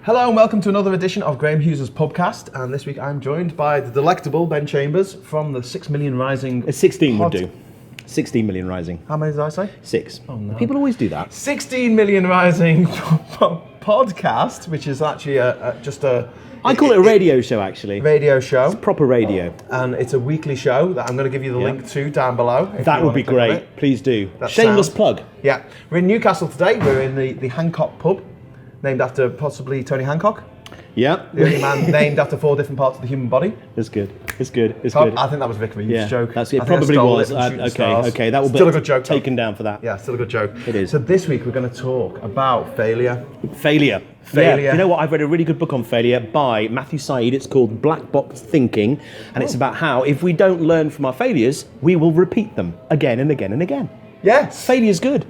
Hello and welcome to another edition of Graham Hughes' PUBCAST, and this week I'm joined by the delectable Ben Chambers from the 6 Million Rising. 16 would do. 16 million rising. How many did I say? 6. Oh, no. People always do that. 16 Million Rising podcast, which is actually I call it a radio show, actually. radio show, Proper radio. and it's a weekly show that I'm going to give you the link to down below. if That you would be wanna click on great. it. Please do. That Shameless sounds- plug. Yeah, we're in Newcastle today. We're in the Hancock pub, named after possibly Tony Hancock, Yeah. the only man named after 4 different parts of the human body. It's good. It's good. It's I good. think that was Vic Reeves' Yeah, joke. that's I it. think I Probably stole was. it from Shooting Okay. Stars. Okay. That will Still be a good joke, though. taken down for that. Yeah, still a good joke. It is. So this week we're going to talk about failure. Failure. Failure. Yeah. You know what? I've read a really good book on failure by Matthew Said. It's called Black Box Thinking, and it's about how if we don't learn from our failures, we will repeat them again and again and again. Yes. Failure's good.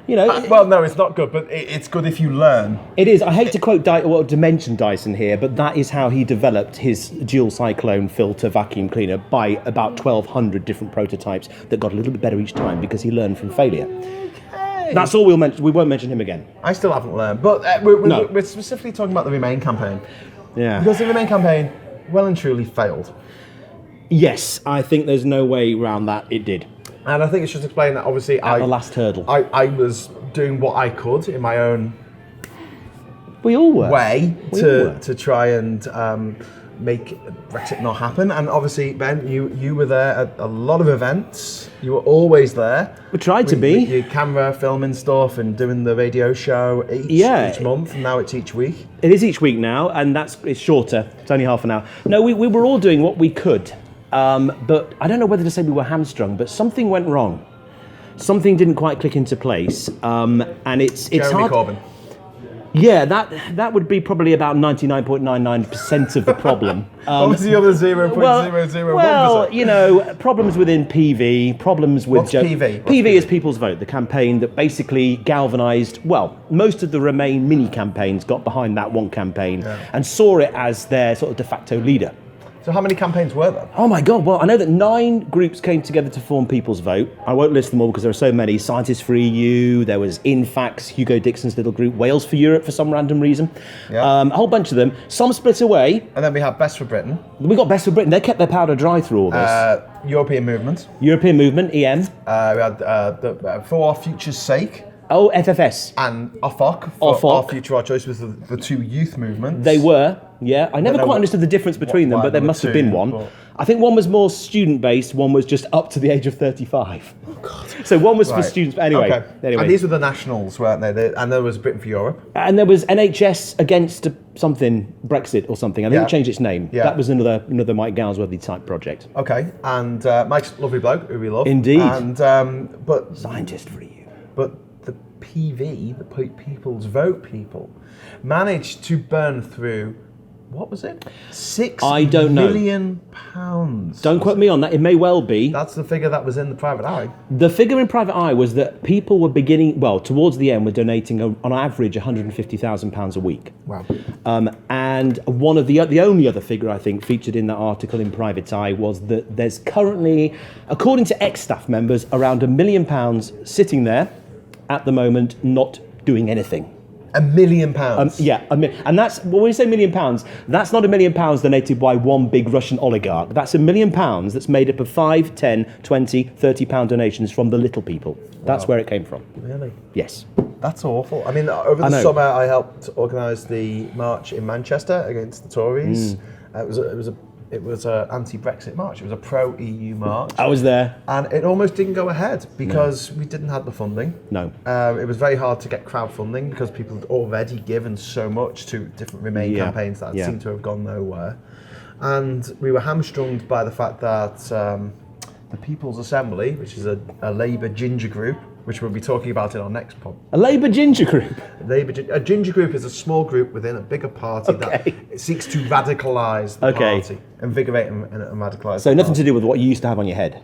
You know. Well, no, it's not good, but it's good if you learn. It is. I hate to quote to mention Dyson here, but that is how he developed his dual cyclone filter vacuum cleaner by about 1,200 different prototypes that got a little bit better each time because he learned from failure. Okay. That's all we'll mention. We won't mention him again. I still haven't learned, but No. we're specifically talking about the Remain campaign. Yeah. Because the Remain campaign well and truly failed. Yes, I think there's no way around that. It did. And I think it's just explain that obviously At the last hurdle. I was doing what I could in my own We all were. way We all were. to try and make Brexit not happen. And obviously, Ben, you were there at a lot of events. You were always there. We tried to be. With your camera, filming stuff, and doing the radio show each month. And now it's each week. It is each week now, and it's shorter. It's only half an hour. No, we were all doing what we could. But I don't know whether to say we were hamstrung, but something went wrong. Something didn't quite click into place, and it's Jeremy hard. Corbyn. Yeah, that would be probably about 99.99% of the problem. What was the other 0.001%? Well, you know, problems within PV, problems with What's PV? What's PV is PV? People's Vote, the campaign that basically galvanised. Well, most of the Remain mini campaigns got behind that one campaign and saw it as their sort of de facto leader. So how many campaigns were there? Oh my God, well, I know that 9 groups came together to form People's Vote. I won't list them all because there are so many. Scientists for EU, there was InFax, Hugo Dixon's little group, Wales for Europe for some random reason. Yeah. A whole bunch of them. Some split away. And then we have Best for Britain, We got Best for Britain. They kept their powder dry through all this. European Movement. European Movement, EM. We had For Our Future's Sake Oh, FFS. and OFOC. For OFOC. Our Future, Our Choice was the 2 youth movements. They were, yeah. I never know quite understood the difference between them, why but there there were must have two, been one. but- I think one was more student-based, one was just up to the age of 35. Oh, God. So one was for Right. students, but anyway. Okay. And these were the nationals, weren't they? And there was Britain for Europe. And there was NHS against something, Brexit or something. I think Yeah. it changed its name. Yeah. That was another Mike Galsworthy type project. Okay. And Mike's a lovely bloke, who we love. Indeed. And but Scientist for you. the PV, the People's Vote people, managed to burn through. What was it? I don't know. £6 million pounds. Don't quote me on that. It may well be. That's the figure that was in the private eye. The figure in Private Eye was that people were towards the end, were donating on average £150,000 a week. Wow. And one of the only other figure I think featured in that article in Private Eye was that there's currently, according to ex-staff members, around £1 million sitting there at the moment, not doing anything. £1 million. Yeah, and that's when we say £1 million, that's not £1 million donated by one big Russian oligarch. That's £1 million that's made up of 5, 10, 20, 30 pound donations from the little people. That's where it came from. Really? Yes. That's awful. I mean, over the summer, I helped organise the march in Manchester against the Tories. It was a anti-Brexit march. It was a pro-EU march. I was there. And it almost didn't go ahead because we didn't have the funding. No. It was very hard to get crowdfunding because people had already given so much to different Remain campaigns that seemed to have gone nowhere. And we were hamstrung by the fact that the People's Assembly, which is a Labour ginger group, which we'll be talking about in our next pod. A Labour ginger group. A ginger group is a small group within a bigger party that seeks to radicalise the party, invigorate and radicalise. So nothing to do with what you used to have on your head.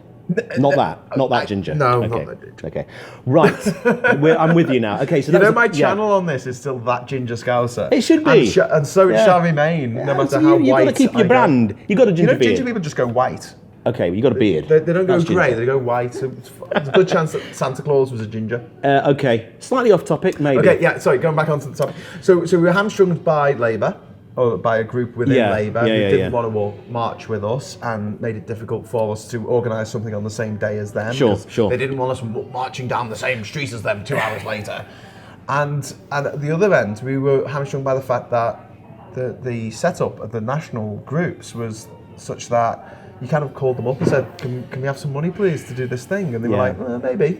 Not that ginger. No, okay. not that ginger. Okay, right. I'm with you now. Okay, so my channel on this is still that ginger Scouser. It should be, and so it shall remain, no matter how white. You've got to keep your brand. You've got a ginger beard. Ginger people just go white. Okay, well, you got a beard. They don't go That's grey, ginger. they go white. So there's a good chance that Santa Claus was a ginger. Okay, slightly off topic, maybe. Okay, yeah, sorry, going back onto the topic. So we were hamstrung by Labour, or by a group within Labour who didn't want to march with us and made it difficult for us to organise something on the same day as them. Sure. They didn't want us marching down the same street as them 2 hours later. And at the other end, we were hamstrung by the fact that the setup of the national groups was such that you kind of called them up and said, can we have some money, please, to do this thing? And they were like, well, maybe.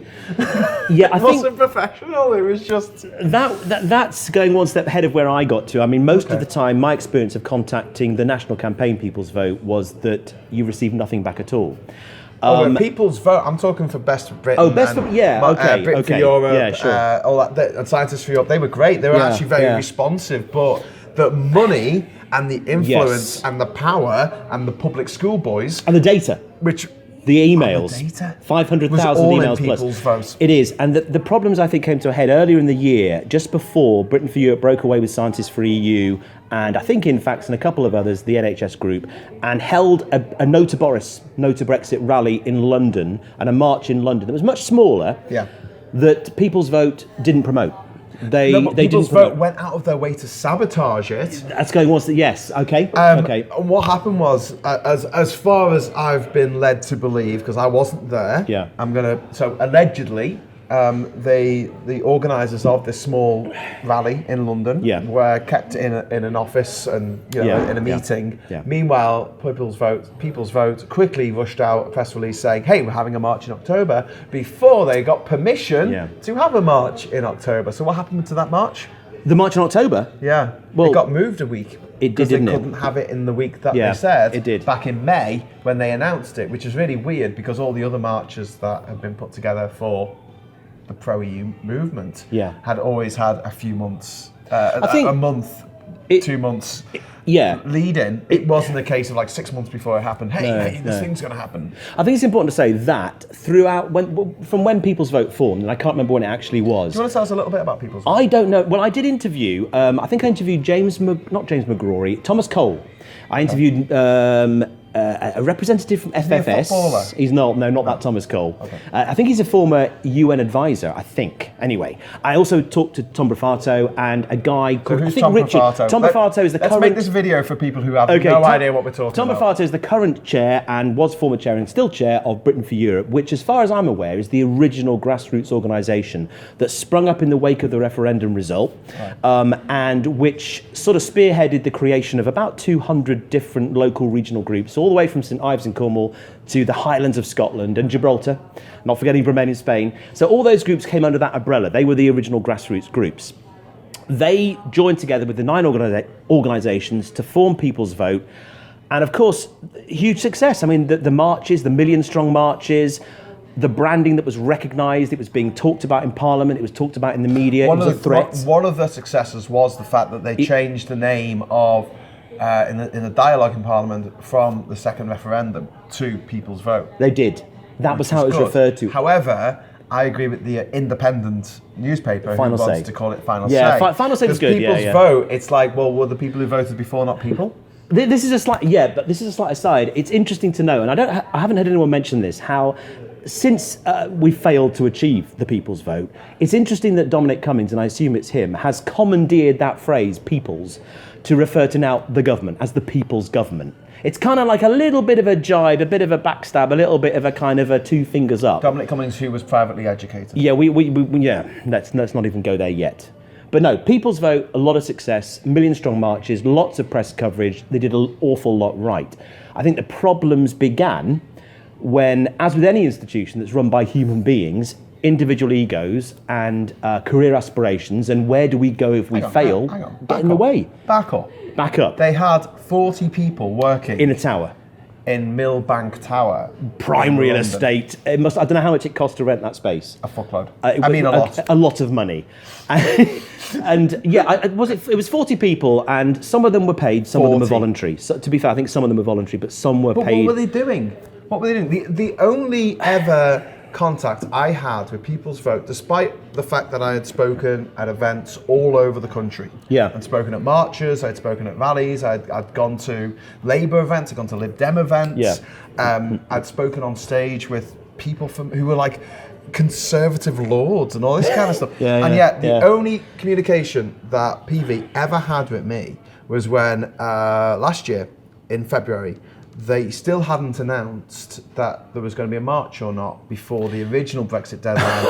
Yeah, I it wasn't professional. It was just... That's going one step ahead of where I got to. I mean, most of the time, my experience of contacting the National Campaign People's Vote was that you received nothing back at all. People's Vote, I'm talking for Best for Britain. Oh, Best for... Britain for Europe, yeah, sure. all that, and Scientists for Europe. They were great. They were actually very responsive, but the money and the influence and the power and the public school boys... And the data. Which... The emails, 500,000 emails plus. Votes. It is, and the problems I think came to a head earlier in the year, just before Britain for Europe broke away with Scientists for EU, and I think in fact and a couple of others, the NHS group, and held a No to Boris, No to Brexit rally in London and a march in London that was much smaller. That People's Vote didn't promote. People's Vote went out of their way to sabotage it. That's going on. Yes. Okay. What happened was, as far as I've been led to believe, because I wasn't there. Yeah. So allegedly, the organisers of this small rally in London were kept in an office and in a meeting. Meanwhile, People's Vote quickly rushed out a press release saying, "Hey, we're having a march in October," before they got permission to have a march in October. So what happened to that march? The march in October? Yeah. Well, it got moved a week. It did, didn't it? They couldn't have it in the week that they said. It did. Back in May when they announced it, which is really weird because all the other marches that have been put together for the pro-EU movement had always had a few months, a month, 2 months lead in. It wasn't a case of like 6 months before it happened, this thing's going to happen. I think it's important to say that throughout, from when People's Vote formed, and I can't remember when it actually was. Do you want to tell us a little bit about People's Vote? I don't know. Well, I did interview, I think I interviewed Thomas Cole. I interviewed a representative from FFS. He's not that Thomas Cole. Okay. I think he's a former UN advisor, I think. Anyway, I also talked to Tom Brofato and a guy called, I think, Richard. Tom Brofato is the current... Let's make this video for people who have no idea what we're talking about. Tom Brofato is the current chair and was former chair and still chair of Britain for Europe, which, as far as I'm aware, is the original grassroots organisation that sprung up in the wake of the referendum result, and which sort of spearheaded the creation of about 200 different local regional groups, all the way from St Ives in Cornwall to the Highlands of Scotland and Gibraltar, not forgetting Bremain in Spain. So all those groups came under that umbrella. They were the original grassroots groups. They joined together with the 9 organisations to form People's Vote. And of course, huge success. I mean, the marches, the million-strong marches, the branding that was recognised, it was being talked about in Parliament, it was talked about in the media, it was a threat. One of the successes was the fact that they changed the name of in the dialogue in Parliament from the second referendum to People's Vote. They did. That was how it was referred to. However, I agree with the independent newspaper Final who Say. wants to call it Final Say. Yeah, Final Say was good. People's Vote, it's like, well, were the people who voted before not people? This is a slight aside. It's interesting to know, and I haven't heard anyone mention this, how since we failed to achieve the People's Vote, it's interesting that Dominic Cummings, and I assume it's him, has commandeered that phrase, people's, to refer to now the government as the people's government. It's kind of like a little bit of a jibe, a bit of a backstab, a little bit of a kind of a 2 fingers up. Dominic Cummings, who was privately educated. Yeah, let's not even go there yet. But no, People's Vote, a lot of success, million-strong marches, lots of press coverage. They did an awful lot right. I think the problems began when, as with any institution that's run by human beings, individual egos and career aspirations, and where do we go if we fail, get in the way. Back up. They had 40 people working in a tower. In Millbank Tower. Prime real estate. I don't know how much it cost to rent that space. A fuckload. A lot. A lot of money. And it was 40 people, and some of them were paid, some of them were voluntary. So, to be fair, I think some of them were voluntary, but some were paid. What were they doing? The only ever contact I had with People's Vote, despite the fact that I had spoken at events all over the country. Yeah. I'd spoken at marches, I'd spoken at rallies, I'd gone to Labour events, I'd gone to Lib Dem events. Yeah. I'd spoken on stage with people who were like conservative lords and all this kind of stuff. And yet the only communication that PV ever had with me was when last year in February, they still hadn't announced that there was going to be a march or not before the original Brexit deadline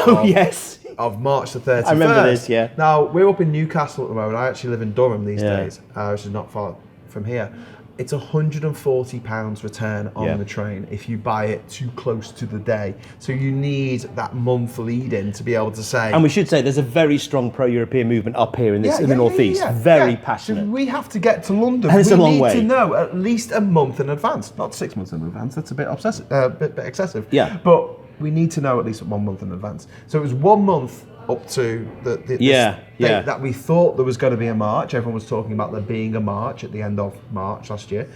of March the 31st. I remember this, yeah. Now, we're up in Newcastle at the moment. I actually live in Durham these days, which is not far from here. It's £140 return on the train if you buy it too close to the day. So you need that month lead in to be able to say. And we should say there's a very strong pro-European movement up here in the northeast. Very passionate. So we have to get to London. And it's a long way. We need to know at least a month in advance, not 6 months in advance. That's a bit bit excessive. Yeah. But we need to know at least 1 month in advance. So it was 1 month up to the date that we thought there was going to be a march. Everyone was talking about there being a march at the end of March last year.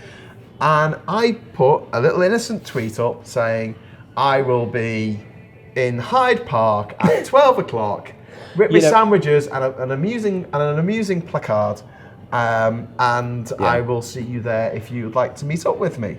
And I put a little innocent tweet up saying, I will be in Hyde Park at 12 o'clock with sandwiches and an amusing placard. I will see you there if you'd like to meet up with me.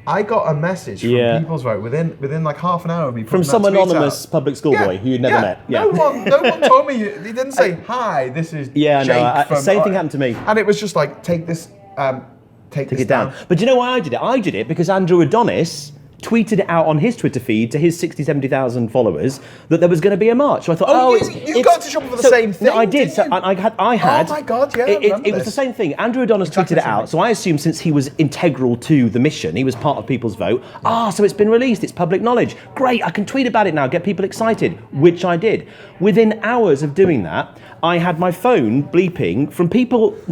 I got a message from People's Vote within like half an hour of me from some anonymous public school boy who you'd never met. No one told me. He didn't say, hi, this is Jake from... Same thing happened to me. And it was just like, take this down. But do you know why I did it? I did it because Andrew Adonis tweeted it out on his Twitter feed to his 60, 70,000 followers that there was going to be a march. So I thought, you got to shop for the same thing. No, I did. So I had. Oh my God! Yeah, it was the same thing. Andrew Adonis tweeted it out. So I assumed since he was integral to the mission, he was part of People's Vote. So it's been released. It's public knowledge. Great. I can tweet about it now. Get people excited, which I did. Within hours of doing that, I had my phone bleeping from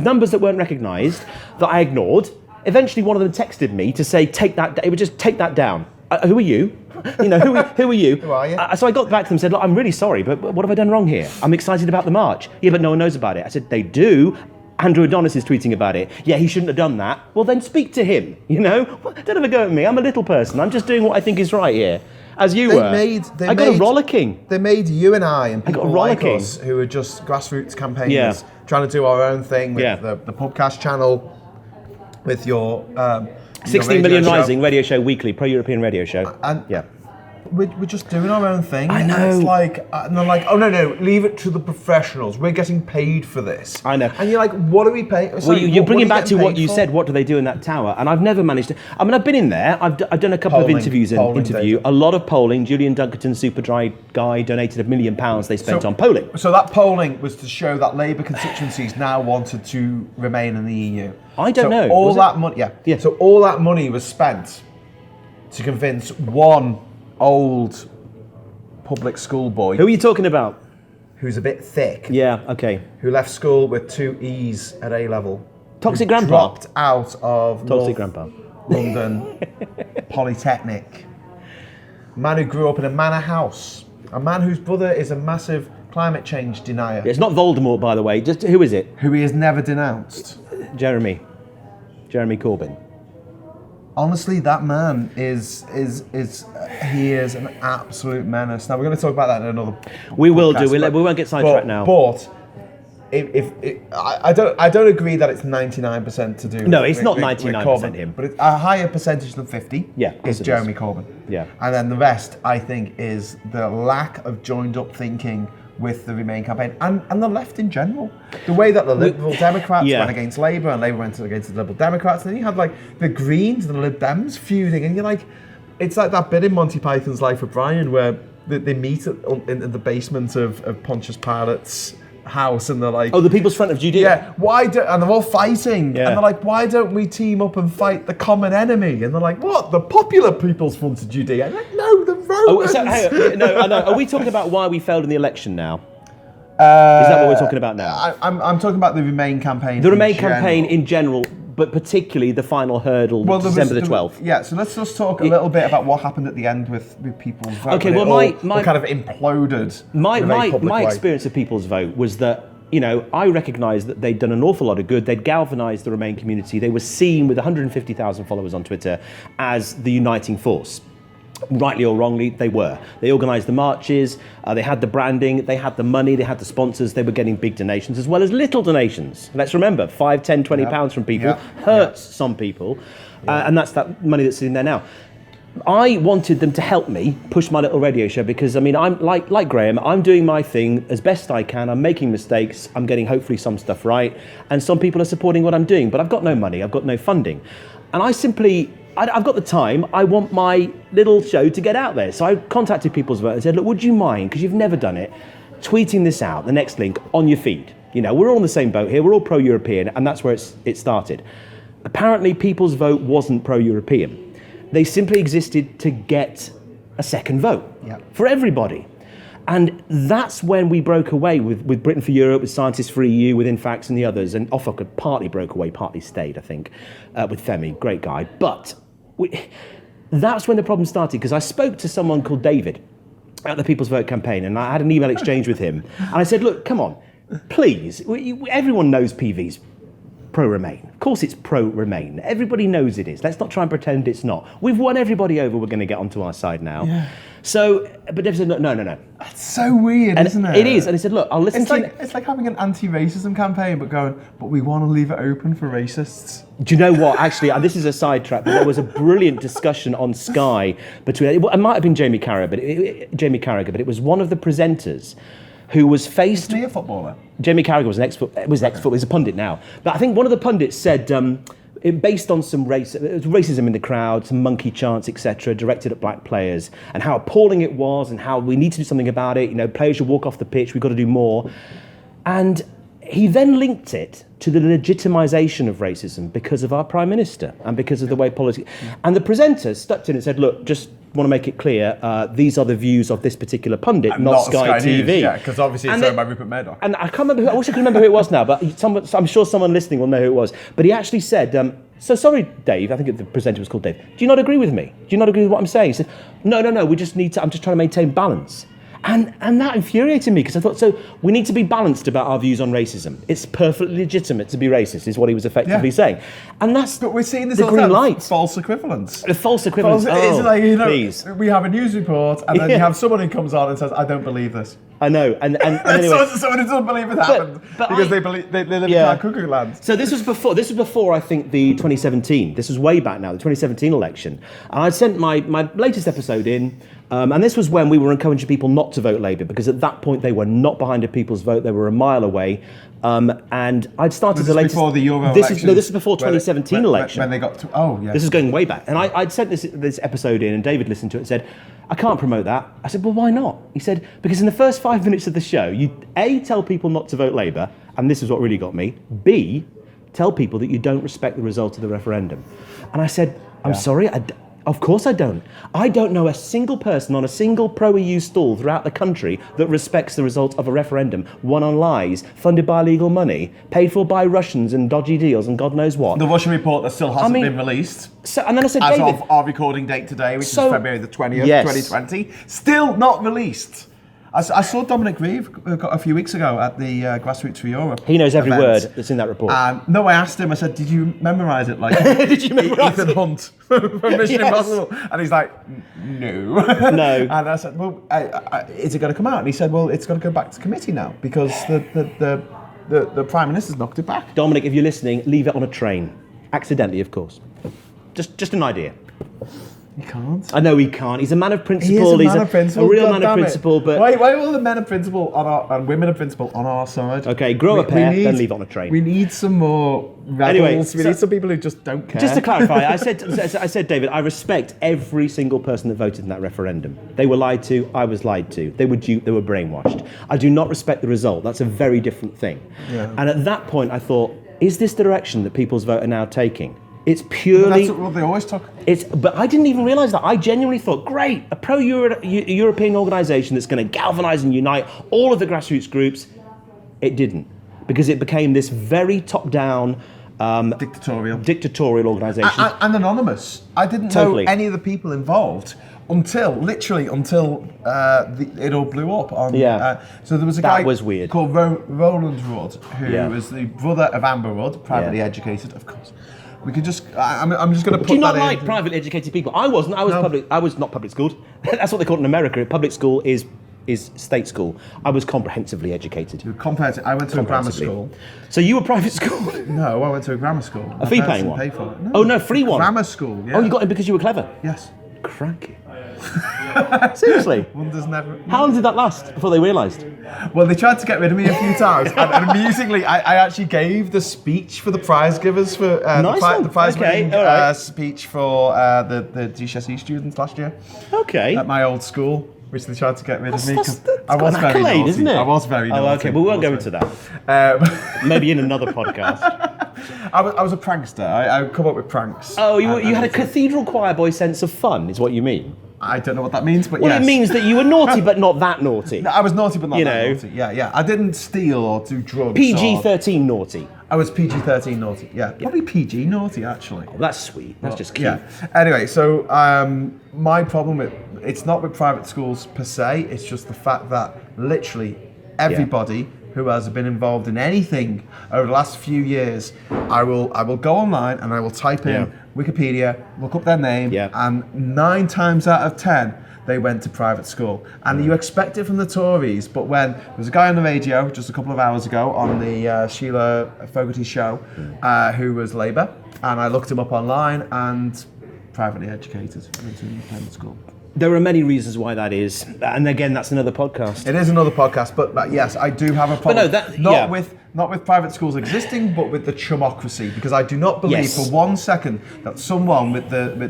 numbers that weren't recognised that I ignored. Eventually, one of them texted me to say, "Take that." It would just take that down. Who are you? Who are you? Who are you? So I got back to them and said, look, I'm really sorry, but what have I done wrong here? I'm excited about the march. Yeah, but no one knows about it. I said, they do. Andrew Adonis is tweeting about it. Yeah, he shouldn't have done that. Well, then speak to him, Don't have a go at me. I'm a little person. I'm just doing what I think is right here. As you were. I got a rollicking. They made you and I and people like us who are just grassroots campaigners trying to do our own thing with the PUBCAST channel, with your 16 Million Rising radio show weekly, pro-European radio show. We're just doing our own thing. I know. And it's like, and they're like, oh no, leave it to the professionals. We're getting paid for this. I know. And you're like, what are we paying? Well, you're bringing back to what you said. What do they do in that tower? And I've never managed to. I mean, I've been in there. I've done a couple of interviews. A lot of polling. Julian Dunkerton, Superdry guy, donated £1 million they spent on polling. So that polling was to show that Labour constituencies now wanted to remain in the EU. I don't know. All that money, So all that money was spent to convince one old public school boy. Who are you talking about? Who's a bit thick. Yeah, okay. Who left school with 2 E's at A level. Toxic grandpa. Dropped out of Toxic grandpa. London Polytechnic. A man who grew up in a manor house. A man whose brother is a massive climate change denier. It's not Voldemort, by the way. Just who is it? Who he has never denounced. Jeremy Corbyn. Honestly, that man is an absolute menace. Now we're going to talk about that in another. We will do. We won't get sidetracked now. But I don't agree that it's 99% to do. No, it's not 99% him. But it's a higher percentage than 50. Yeah, is Jeremy Corbyn. Yeah, and then the rest, I think, is the lack of joined-up thinking with the Remain campaign and the left in general. The way that the Liberal Democrats went against Labour and Labour went against the Liberal Democrats, and then you had like the Greens and the Lib Dems feuding, and you're like, it's like that bit in Monty Python's Life of Brian where they meet in the basement of Pontius Pilate's house, and they're like, the People's Front of Judea. Yeah, and they're all fighting, and they're like, why don't we team up and fight the common enemy? And they're like, what? The popular People's Front of Judea? I'm like, no, the Romans. I know. Are we talking about why we failed in the election now? Is that what we're talking about now? I'm talking about the Remain campaign. The Remain campaign in general, but particularly the final hurdle, December the 12th. Yeah, so let's just talk a little bit about what happened at the end with People's Vote. Okay, well, my kind of imploded. My experience of People's Vote was that, I recognised that they'd done an awful lot of good. They'd galvanised the Remain community. They were seen with 150,000 followers on Twitter as the uniting force. Rightly or wrongly, they were. They organised the marches, they had the branding, they had the money, they had the sponsors, they were getting big donations as well as little donations. Let's remember, 5, 10, 20 pounds from people hurts some people, and that's that money that's sitting there now. I wanted them to help me push my little radio show because, I mean, I'm like Graham, I'm doing my thing as best I can, I'm making mistakes, I'm getting hopefully some stuff right, and some people are supporting what I'm doing, but I've got no money, I've got no funding. And I've got the time, I want my little show to get out there. So I contacted People's Vote and said, look, would you mind, because you've never done it, tweeting this out, the next link, on your feed? You know, we're all in the same boat here, we're all pro-European, and that's where it started. Apparently, People's Vote wasn't pro-European. They simply existed to get a second vote for everybody. And that's when we broke away with Britain for Europe, with Scientists for EU, with Infax and the others. And Offa partly broke away, partly stayed, I think, with Femi, great guy. But that's when the problem started, because I spoke to someone called David at the People's Vote campaign, and I had an email exchange with him. And I said, look, come on, please, everyone knows PV's pro-Remain. Of course it's pro-Remain. Everybody knows it is. Let's not try and pretend it's not. We've won everybody over. We're going to get onto our side now. Yeah. So, but David said, no. That's so weird, isn't it? It is. And he said, look, I'll listen to you. It's like having an anti-racism campaign, but we want to leave it open for racists. Do you know what? Actually, this is a sidetrack, but there was a brilliant discussion on Sky between, it might have been Jamie Carragher, but it was one of the presenters who was faced... Isn't he a footballer? Jamie Carragher was ex-footballer, he's a pundit now. But I think one of the pundits said, based on some racism in the crowd, some monkey chants, etc., directed at black players, and how appalling it was, and how we need to do something about it. You know, players should walk off the pitch, we've got to do more. And he then linked it to the legitimisation of racism because of our Prime Minister and because of the way politics... And the presenter stepped in and said, look, just want to make it clear, these are the views of this particular pundit, not Sky TV. News, yeah, because obviously it's owned by Rupert Murdoch. And I can't remember, I wish I could remember who it was now, but I'm sure someone listening will know who it was. But he actually said, so sorry, Dave, I think the presenter was called Dave, do you not agree with me? Do you not agree with what I'm saying? He said, no, we just need to, I'm just trying to maintain balance. And that infuriated me, because I thought, so we need to be balanced about our views on racism. It's perfectly legitimate to be racist, is what he was effectively saying. And that's But we're seeing this the green light. False equivalence. The false equivalence. It's like, please. We have a news report, and then you have someone who comes on and says, I don't believe this. I know, and anyway, someone who doesn't believe it happened because they live in cuckoo land. So this was before I think the 2017. This was way back now, the 2017 election. And I sent my latest episode in, and this was when we were encouraging people not to vote Labour, because at that point they were not behind a People's Vote. They were a mile away. And I'd started the latest. Before the Euro election. This is before 2017 election. When they got to, oh yeah. This is going way back. And I'd sent this episode in, and David listened to it and said, I can't promote that. I said, well, why not? He said, because in the first 5 minutes of the show, you A, tell people not to vote Labour, and this is what really got me. B, tell people that you don't respect the result of the referendum. And I said, I'm sorry, of course I don't. I don't know a single person on a single pro-EU stall throughout the country that respects the result of a referendum won on lies, funded by illegal money, paid for by Russians and dodgy deals and God knows what. The Russian report that still hasn't been released. So, and then I said, as David, of our recording date today, which is February the 20th, 2020, still not released. I saw Dominic Grieve a few weeks ago at the Grassroots for Europe. He knows every event. word that's in that report. No, I asked him, I said, did you memorise it like did you memorise Ethan Hunt from Mission Impossible? And he's like, no. No. And I said, well, is it going to come out? And he said, well, it's got to go back to committee now because the Prime Minister's knocked it back. Dominic, if you're listening, leave it on a train. Accidentally, of course. Just an idea. He can't. I know he can't. He's a man of principle. He's a real man of principle. But why are all the men of principle and women of principle on our side? Okay, grow a pair, then leave it on a train. We need some more rebels. Anyway, we need some people who just don't care. Just to clarify, I said, David, I respect every single person that voted in that referendum. They were lied to. I was lied to. They were duped. They were brainwashed. I do not respect the result. That's a very different thing. Yeah. And at that point, I thought, is this the direction that People's Vote are now taking? It's purely... That's what they always took. But I didn't even realise that. I genuinely thought, great, a pro-European organisation that's going to galvanise and unite all of the grassroots groups. It didn't. Because it became this very top-down... dictatorial organisation. And anonymous. I didn't know any of the people involved until it all blew up. So there was a guy called Roland Rudd, who was the brother of Amber Rudd, privately educated, of course. We could just. I'm just going to put that in. Do you not like privately educated people? I wasn't. I was not public schooled. That's what they call it in America. Public school is state school. I was comprehensively educated. I went to a grammar school. So you were private school? No, I went to a grammar school. A fee paying one? Pay for it. No, oh no, free one. Grammar school. Yeah. Oh, you got it because you were clever. Yes. Cranky. Seriously? Wonders never. How long did that last before they realised? Well, they tried to get rid of me a few times, and amusingly, I actually gave the speech for the prize givers for the prize winning speech for the GCSE students last year. Okay. At my old school, which they tried to get rid of me. That's I was very naughty. Isn't it? I was very naughty. Oh, okay. We won't go into that. Maybe in another podcast. I was a prankster. I come up with pranks. Oh, you had a cathedral choir boy sense of fun, is what you mean? I don't know what that means, but well, yes. It means that you were naughty, but not that naughty. No, I was naughty, but not that naughty. Yeah. I didn't steal or do drugs. PG-13 naughty. I was PG-13 naughty. Yeah, probably PG naughty actually. Oh, that's sweet. That's just cute. Yeah. Anyway, so my problem with it's not with private schools per se. It's just the fact that literally everybody who has been involved in anything over the last few years, I will go online and I will type in Wikipedia, look up their name, and 9 times out of 10, they went to private school. And you expect it from the Tories, but when there was a guy on the radio just a couple of hours ago on the Sheila Fogarty show who was Labour, and I looked him up online and privately educated, went to independent school. There are many reasons why that is, and again, that's another podcast. It is another podcast, but yes, I do have a problem. But no, not with private schools existing, but with the chumocracy, because I do not believe for 1 second that someone with the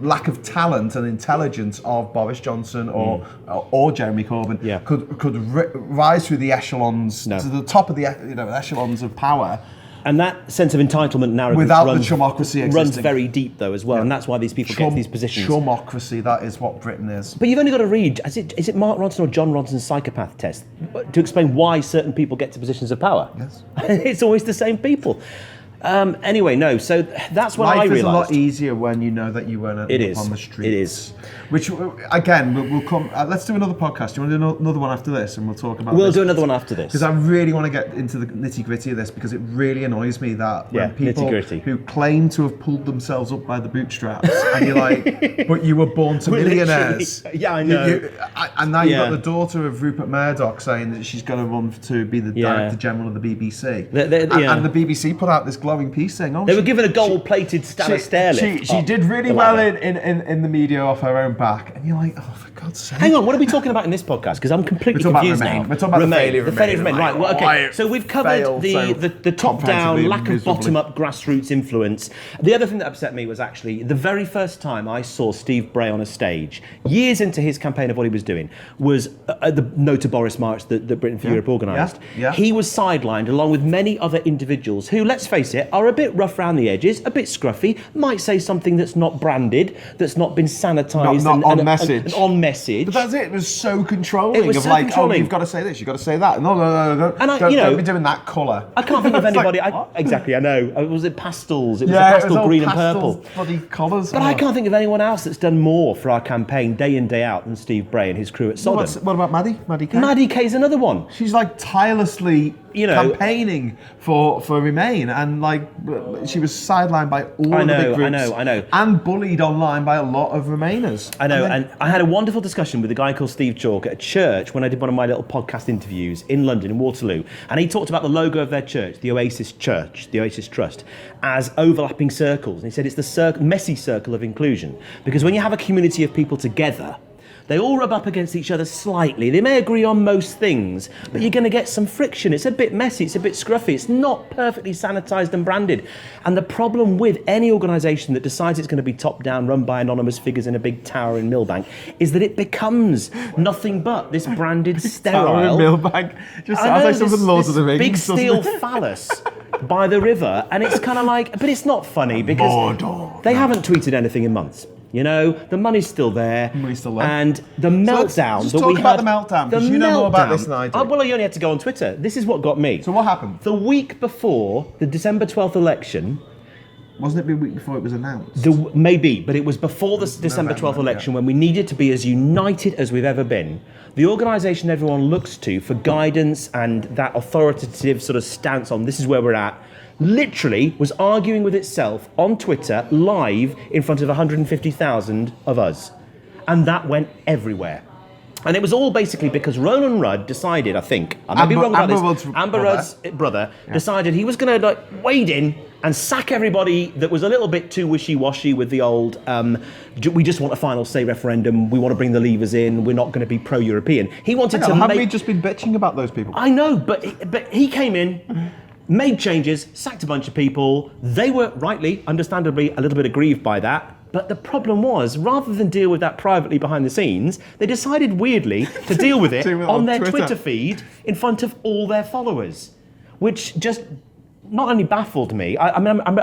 lack of talent and intelligence of Boris Johnson or Jeremy Corbyn could rise through the echelons to the top of the echelons of power. And that sense of entitlement narrative without the chumocracy existing. Runs very deep, though, as well, and that's why these people get to these positions. Chumocracy, that is what Britain is. But you've only got to read, is it Mark Ronson or John Ronson's psychopath test to explain why certain people get to positions of power? Yes. It's always the same people. Anyway, no, so that's when I realised. Life is a lot easier when you know that you weren't on the streets. It is. Which, again, we'll come... let's do another podcast. Do you want to do another one after this? And we'll talk about We'll do another one after this. Because I really want to get into the nitty-gritty of this, because it really annoys me that when people who claim to have pulled themselves up by the bootstraps, and you're like, but you were born to millionaires. Yeah, I know. And now you've got the daughter of Rupert Murdoch saying that she's going to run to be the Director General of the BBC. And the BBC put out this glowing piece saying, they were given a gold-plated Stella Stairlift. She did really well in the media off her own back, and you're like, oh, for God's sake. Hang on, what are we talking about in this podcast? Because I'm completely confused now. We're talking about the failure of Remain. Right, well, okay. So we've covered the top-down, lack of bottom-up grassroots influence. The other thing that upset me was actually the very first time I saw Steve Bray on a stage, years into his campaign of what he was doing, was the No to Boris March that Britain for Europe organised. He was sidelined along with many other individuals who, let's face it, are a bit rough around the edges, a bit scruffy, might say something that's not branded, that's not been sanitised not on message. And on message. But that's it. It was so controlling. It was so controlling. Oh, you've got to say this, you've got to say that. No. Don't be doing that colour. I can't think of anybody. Exactly, I know. Was it pastels? It was pastel green and purple. Bloody colours. But I can't think of anyone else that's done more for our campaign day in, day out than Steve Bray and his crew at Sodom. What about Maddie? Maddie Kay? Maddie Kay's another one. She's like tirelessly campaigning for Remain, and like she was sidelined by all of the big groups. I know. And bullied online by a lot of Remainers. I know, and I had a wonderful discussion with a guy called Steve Chalk at a church when I did one of my little podcast interviews in London, in Waterloo, and he talked about the logo of their church, the Oasis Church, the Oasis Trust, as overlapping circles. And he said it's the messy circle of inclusion, because when you have a community of people together, they all rub up against each other slightly. They may agree on most things, but you're going to get some friction. It's a bit messy, it's a bit scruffy, it's not perfectly sanitised and branded. And the problem with any organisation that decides it's going to be top-down, run by anonymous figures in a big tower in Millbank, is that it becomes nothing but this branded, sterile... Tower in Millbank. Just sounds like something Lord of the Rings. Big steel phallus by the river, and it's kind of like... But it's not funny, because Mordor. They haven't tweeted anything in months. You know, the money's still there. And the meltdown that we had... Let's talk about the meltdown, because you know more about this than I do. Well, I only had to go on Twitter. This is what got me. So what happened? The week before the December 12th election, Wasn't it the week before it was announced? Maybe, but it was before the December 12th election when we needed to be as united as we've ever been. The organisation everyone looks to for guidance and that authoritative sort of stance on this is where we're at, literally was arguing with itself on Twitter live in front of 150,000 of us. And that went everywhere. And it was all basically because Ronan Rudd decided, I think, I may be wrong about this, Amber Rudd's brother decided he was going to wade in and sack everybody that was a little bit too wishy-washy with the old, we just want a final say referendum, we want to bring the Leavers in, we're not going to be pro-European. He wanted to Have we just been bitching about those people? I know, but he came in, made changes, sacked a bunch of people. They were rightly, understandably, a little bit aggrieved by that. But the problem was, rather than deal with that privately behind the scenes, they decided weirdly to deal with it on their Twitter feed in front of all their followers, which just not only baffled me. I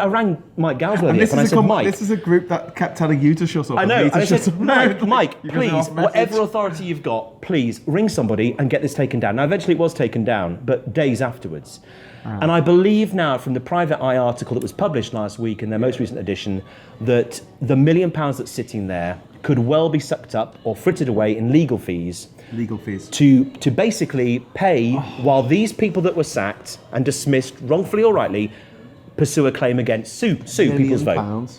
rang Mike Galsworthy and I said, Mike, this is a group that kept telling you to shut up. I know. And I said, Mike, please, whatever authority you've got, please ring somebody and get this taken down. Now, eventually it was taken down, but days afterwards. And I believe now from the Private Eye article that was published last week in their most recent edition that the £1 million that's sitting there could well be sucked up or frittered away in legal fees. To basically pay while these people that were sacked and dismissed wrongfully or rightly pursue a claim against sue people's vote.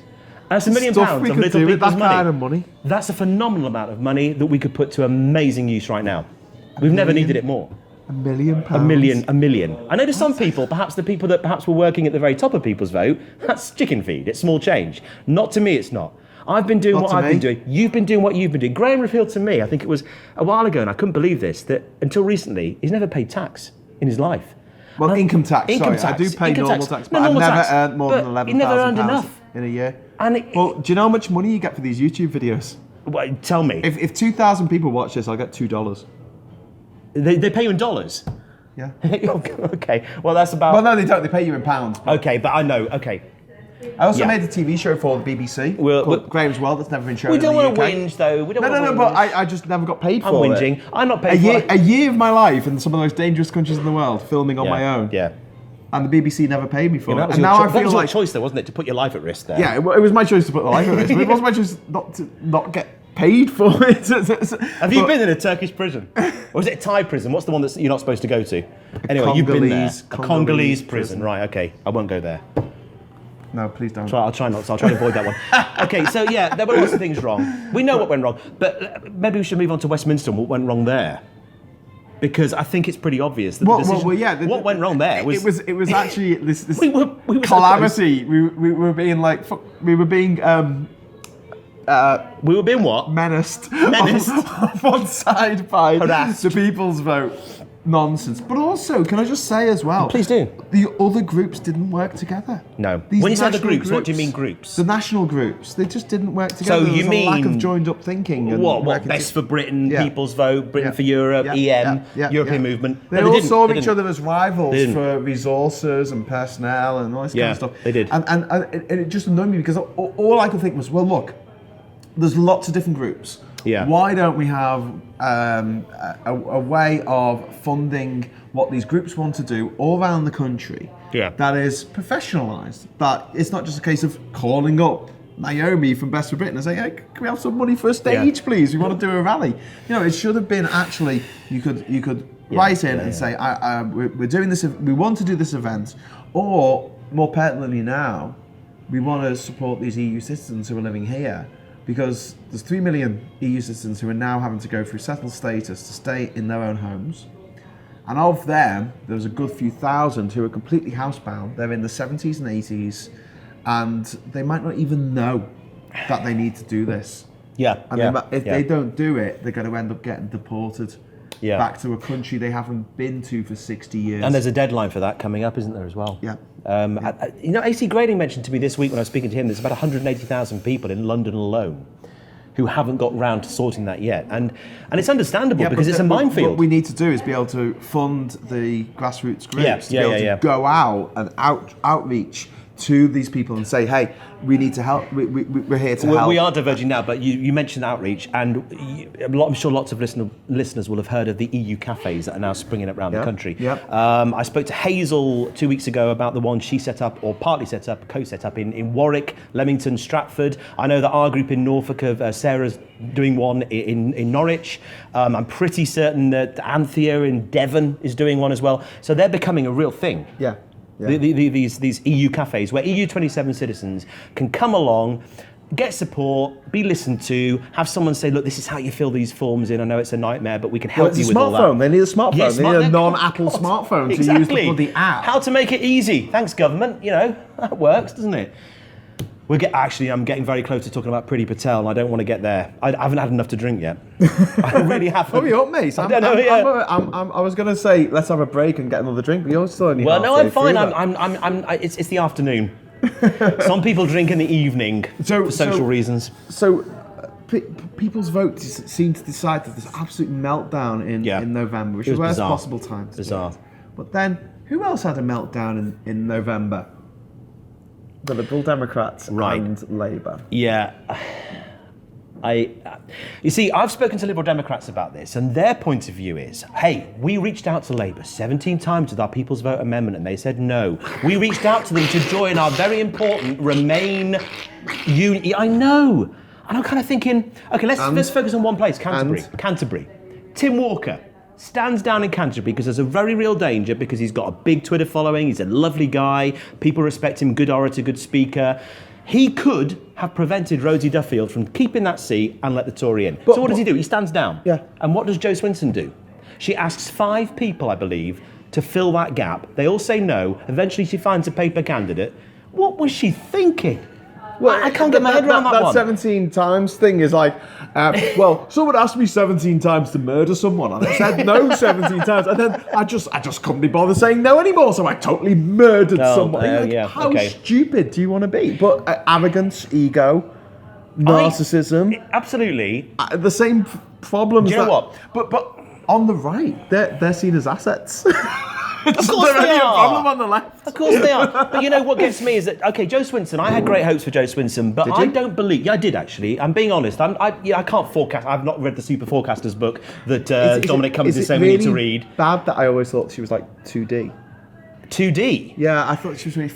That's £1 million of little people's money. Kind of money. That's a phenomenal amount of money that we could put to amazing use right now. We've never needed it more. £1 million. A million. I know to some people, perhaps the people that perhaps were working at the very top of people's vote, that's chicken feed. It's small change. Not to me, it's not. I've been doing what I've been doing. You've been doing what you've been doing. Graham revealed to me, I think it was a while ago, and I couldn't believe this, that until recently, he's never paid tax in his life. Well, income tax. I do pay normal tax, but I've never earned more than £11,000 in a year. Well, do you know how much money you get for these YouTube videos? Well, tell me. If 2,000 people watch this, I'll get $2. They pay you in dollars? Yeah. Okay, well that's about... Well, no, they don't. They pay you in pounds. Okay, but I know, okay. I also made a TV show for the BBC called Graham's World that's never been shown in the UK. We don't want to whinge, though. No, but I just never got paid for it. I'm whinging. I'm not paid for it. A year of my life in some of the most dangerous countries in the world, filming on my own. Yeah. And the BBC never paid me for it. And now I feel like... choice, though, wasn't it, to put your life at risk there? Yeah, it was my choice to put my life at risk, but it wasn't my choice not to get paid for it. Have you been in a Turkish prison? Or is it a Thai prison? What's the one that you're not supposed to go to? Anyway, you've been there. A Congolese prison. Right, okay. I won't go there. No, please don't. I'll try not to. I'll try to avoid that one. Okay, so yeah, there were lots of things wrong. We know what went wrong, but maybe we should move on to Westminster and what went wrong there. Because I think it's pretty obvious that what went wrong there was... It was actually this we were calamity. We were being like... We were being what? Menaced. On one side by the People's Vote nonsense. But also, can I just say as well... Please do. The other groups didn't work together. No. When you say the groups, what do you mean groups? The national groups. They just didn't work together. So you mean... a lack of joined up thinking. And what? Best for Britain, People's Vote, Britain for Europe, EM, European movement. They all saw each other as rivals for resources and personnel and all this kind of stuff. They did. And it just annoyed me because all I could think was, well, look, there's lots of different groups. Yeah. Why don't we have a way of funding what these groups want to do all around the country that is professionalised? That it's not just a case of calling up Naomi from Best for Britain and saying, hey, can we have some money for a stage, please? We want to do a rally. You know, it should have been actually, you could write in and say, we're doing this, we want to do this event, or more pertinently now, we want to support these EU citizens who are living here. Because there's 3 million EU citizens who are now having to go through settled status to stay in their own homes. And of them, there's a good few thousand who are completely housebound. They're in the 70s and 80s, and they might not even know that they need to do this. And if they don't do it, they're going to end up getting deported back to a country they haven't been to for 60 years. And there's a deadline for that coming up, isn't there, as well? AC Grading mentioned to me this week when I was speaking to him, there's about 180,000 people in London alone who haven't got round to sorting that yet. And it's understandable because it's a minefield. What we need to do is be able to fund the grassroots groups to be able to go out and outreach to these people and say, hey, we need to help. We're here to help. We are diverging now, but you mentioned outreach, and I'm sure lots of listeners will have heard of the EU cafes that are now springing up around the country. I spoke to Hazel 2 weeks ago about the one she set up, or partly set up, co-set up in Warwick, Leamington, Stratford. I know that our group in Norfolk of Sarah's doing one in Norwich. I'm pretty certain that Anthea in Devon is doing one as well. So they're becoming a real thing. Yeah. These EU cafes where EU 27 citizens can come along, get support, be listened to, have someone say, look, this is how you fill these forms in. I know it's a nightmare, but we can help you with all that. Smartphone. They need a smartphone. They need a non-Apple smartphone to use the bloody app. How to make it easy. Thanks, government. You know, that works, doesn't it? I'm getting very close to talking about Priti Patel, and I don't want to get there. I haven't had enough to drink yet. I really haven't. Hurry up, mate. I was going to say, let's have a break and get another drink, but you're still only I'm fine. It's the afternoon. Some people drink in the evening for social reasons. So, people's votes seem to decide that there's an absolute meltdown in November, which is the worst possible time. Bizarre. But then, who else had a meltdown in November? The Liberal Democrats and Labour. Yeah. You see, I've spoken to Liberal Democrats about this, and their point of view is, hey, we reached out to Labour 17 times with our People's Vote Amendment, and they said no. We reached out to them to join our very important Remain Union. I know. And I'm kind of thinking, okay, let's focus on one place, Canterbury. Tim Walker stands down in Canterbury because there's a very real danger, because he's got a big Twitter following, he's a lovely guy, people respect him, good orator, good speaker. He could have prevented Rosie Duffield from keeping that seat and let the Tory in. So what does he do? He stands down. Yeah. And what does Jo Swinson do? She asks 5 people, I believe, to fill that gap. They all say no. Eventually she finds a paper candidate. What was she thinking? Well, I can't get my head around that one. That 17 times thing is like, someone asked me 17 times to murder someone, and I said no 17 times, and then I just couldn't be bothered saying no anymore, so I totally murdered someone. How stupid do you want to be? But arrogance, ego, narcissism, absolutely the same problems. Do you know what? But on the right, they're seen as assets. Of course they are. A problem on the left. Of course they are. But you know what gets me is that, okay, Jo Swinson, I had great hopes for Jo Swinson, but I don't believe... Yeah, I did actually. I'm being honest. I can't forecast. I've not read the Super Forecasters book that Dominic Cummings is saying we need to read. Bad that I always thought she was like 2D. 2D? Yeah, I thought she was really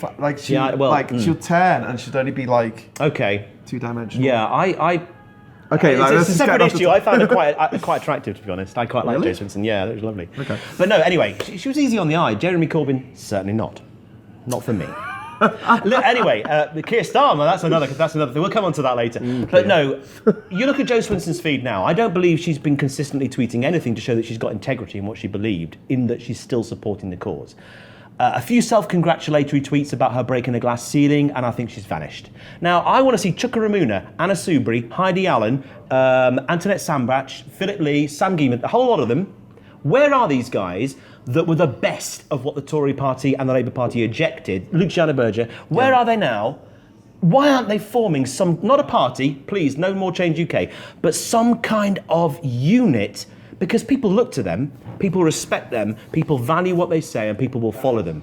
she'll turn and she'd only be like... Okay. 2-dimensional. Yeah, Okay, it's a separate issue. I found her quite attractive, to be honest. I quite like Jo Swinson. Yeah, that was lovely. Okay. But no, anyway, she was easy on the eye. Jeremy Corbyn, certainly not. Not for me. Anyway, Keir Starmer, that's another thing. We'll come on to that later. But no, you look at Jo Swinson's feed now. I don't believe she's been consistently tweeting anything to show that she's got integrity in what she believed, in that she's still supporting the cause. A few self-congratulatory tweets about her breaking a glass ceiling, and I think she's vanished. Now, I want to see Chuka Ramuna, Anna Soubry, Heidi Allen, Antoinette Sambach, Philip Lee, Sam Geeman, a whole lot of them. Where are these guys that were the best of what the Tory party and the Labour Party ejected? Luciana Berger, where are they now? Why aren't they forming not a party, please, no more Change UK, but some kind of unit? Because people look to them, people respect them, people value what they say, and people will follow them.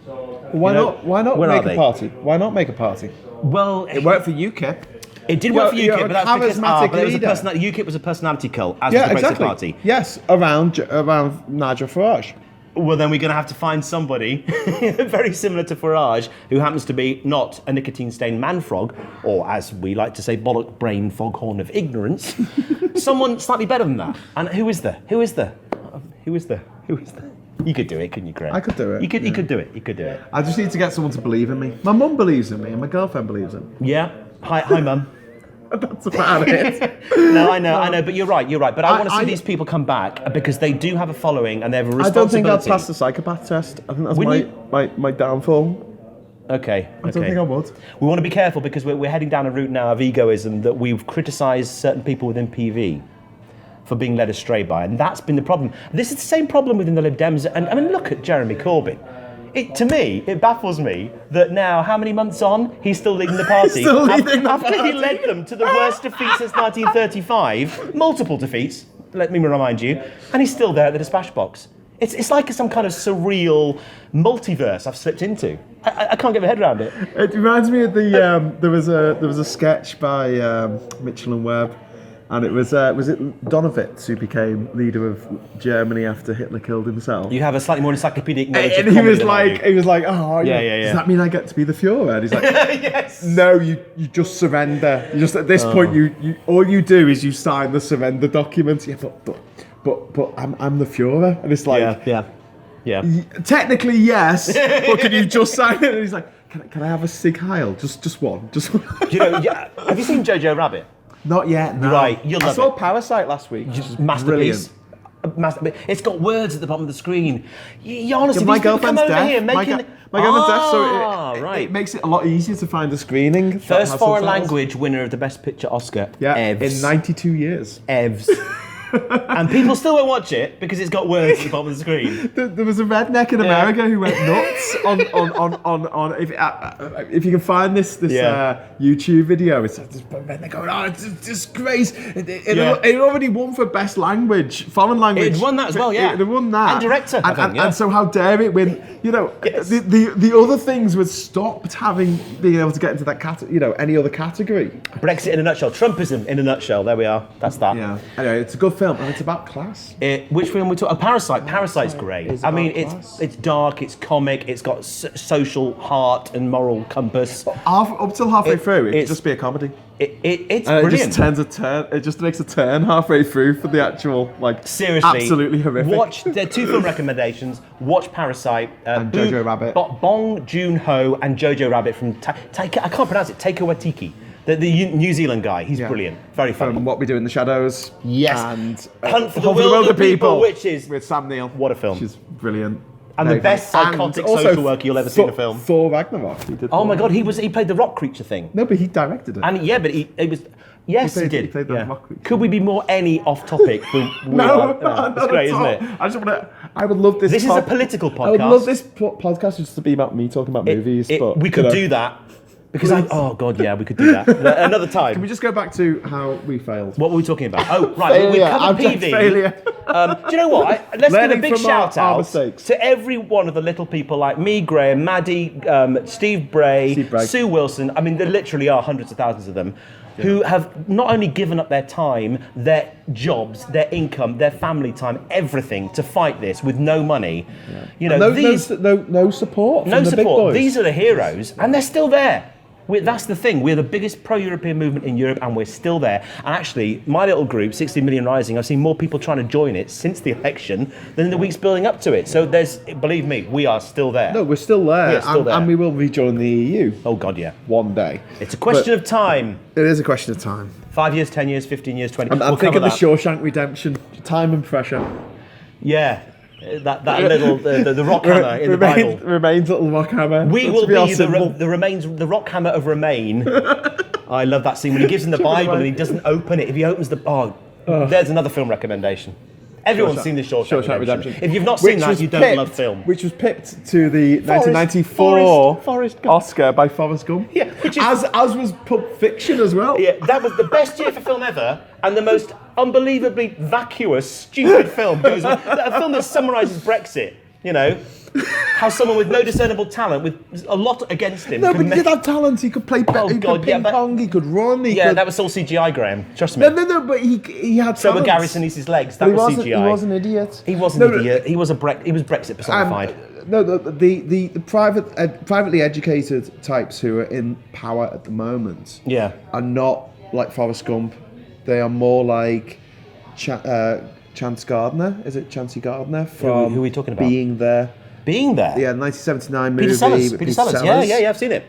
Why not make a party? Why not make a party? Well, it worked for UKIP. It did work for UKIP, but that's because UKIP was a personality cult, as was the Brexit Party. Yes, around Nigel Farage. Well, then we're going to have to find somebody very similar to Farage, who happens to be not a nicotine-stained man-frog, or as we like to say, bollock brain foghorn of ignorance. Someone slightly better than that. And who is there? You could do it, couldn't you, Craig? I could do it. You could do it. I just need to get someone to believe in me. My mum believes in me, and my girlfriend believes in me. Yeah. Hi, Mum. That's about it. No, I know, but you're right. But I want to see these people come back because they do have a following and they have a responsibility. I don't think I'd pass the psychopath test. I think that's my downfall. Okay. I don't think I would. We want to be careful because we're heading down a route now of egoism that we've criticised certain people within PV for being led astray by, and that's been the problem. This is the same problem within the Lib Dems, and I mean, look at Jeremy Corbyn. To me, it baffles me that now, how many months on, he's still leading the party. After he led them to the worst defeat since 1935, multiple defeats, let me remind you, and he's still there at the dispatch box. It's like some kind of surreal multiverse I've slipped into. I can't get my head around it. It reminds me of the there was a sketch by Mitchell and Webb, and it was it Donowitz who became leader of Germany after Hitler killed himself. You have a slightly more encyclopedic knowledge of And he was comedy like, oh yeah. Does that mean I get to be the Führer? And he's like, Yes. no, you just surrender. You just at this point you all you do is you sign the surrender documents. Yeah, but I'm the Führer, and it's like Yeah. Technically yes, but can you just sign it? And he's like, can I have a Sig Heil? Just one. You know, have you seen Jojo Rabbit? Not yet. No. Right, you'll love I saw it. Parasite last week. Just Masterpiece. It's got words at the bottom of the screen. You honestly, my these people come girlfriend's over deaf. here making. My girlfriend's deaf, so right. it makes it a lot easier to find a screening. First foreign language winner of the Best Picture Oscar. Yeah, Evs. in 92 years. Evs. And people still won't watch it because it's got words at the bottom of the screen. There was a redneck in America who went nuts on if you can find this YouTube video, it's this redneck going, it's a disgrace. It already won for best language, foreign language. It won that as well, yeah. It won that. And director, I think, and so how dare it win? You know, Yes. the other things were stopped being able to get into that any other category. Brexit in a nutshell. Trumpism in a nutshell. There we are. That's that. Yeah. Anyway, it's a good film and it's about class. Which film we talk? Parasite. Parasite's great. It's I mean, about class. it's dark, it's comic, it's got social heart and moral compass. Up till halfway through, it could it's- just be a comedy. It's And brilliant. it just makes a turn halfway through for the actual, Seriously, absolutely horrific. There are two film recommendations. Watch Parasite. And Jojo Rabbit. Bong Joon-ho and Jojo Rabbit from I can't pronounce it. Taika Waititi, the New Zealand guy. He's brilliant. Very funny. From What We Do in the Shadows. Yes. And Hunt for the Wilder People, which is with Sam Neill. What a film. Which is brilliant. And the best psychotic social work you'll ever see in a film. Thor Ragnarok. Oh my God, he played the rock creature thing. No, but he directed it. And but it was. Yes, he did. He played the rock creature. Could we be more any off topic than we No, are? not It's great, at isn't all. it? I would love this. This is a political I would podcast. love this podcast just to be about me talking about movies. But we could do that. Because we could do that another time. Can we just go back to how we failed? What were we talking about? Oh, right. We Failure, covered abject PV. failure. Do you know what? Let's give Learning a big from our shout out mistakes. to every one of the little people like me, Graham, Maddie, Steve Bray, Bragg. Sue Wilson. I mean, there literally are hundreds of thousands of them who have not only given up their time, their jobs, their income, their family time, everything to fight this with no money. Yeah. You know, no support. no from the big support. boys. These are the heroes, and they're still there. That's the thing. We're the biggest pro-European movement in Europe, and we're still there. And actually, my little group, 60 Million Rising, I've seen more people trying to join it since the election than in the weeks building up to it. So believe me, we are still there. No, we're still there. Yeah, still there. And we will rejoin the EU. Oh God, yeah. One day. It's a question of time. It is a question of time. 5 years, 10 years, 15 years, 20. I'm We'll thinking cover the that. Shawshank Redemption. Time and pressure. Yeah, that little the rock hammer in the Bible. Remains little rock hammer. We That's will our be symbol. the rock hammer of Remain. I love that scene when he gives him the Bible and he doesn't open it. If he opens there's another film recommendation. Everyone's seen the Shawshank Redemption. If you've not seen that, you don't love film. Which was pipped to the 1994 Forrest Gump. Oscar by Forrest Gump. Yeah, which is- as was Pulp Fiction as well. Yeah, that was the best year for film ever, and the most unbelievably vacuous, stupid film. A film that summarises Brexit. You know, how someone with no discernible talent, with a lot against him. No, could but he did have talent. He could play he could ping pong. He could run. That was all CGI, Graham. Trust me. No, but he had. So were talent. Gary Sinise's legs. That was CGI. He was an idiot. He was an idiot. He was Brexit personified. The privately educated types who are in power at the moment are not like Forrest Gump. They are more like Chance Gardner. Is it Chancey Gardner from who are we talking about? Being There? Being There? Yeah, 1979 movie. Peter Sellers. Yeah, I've seen it.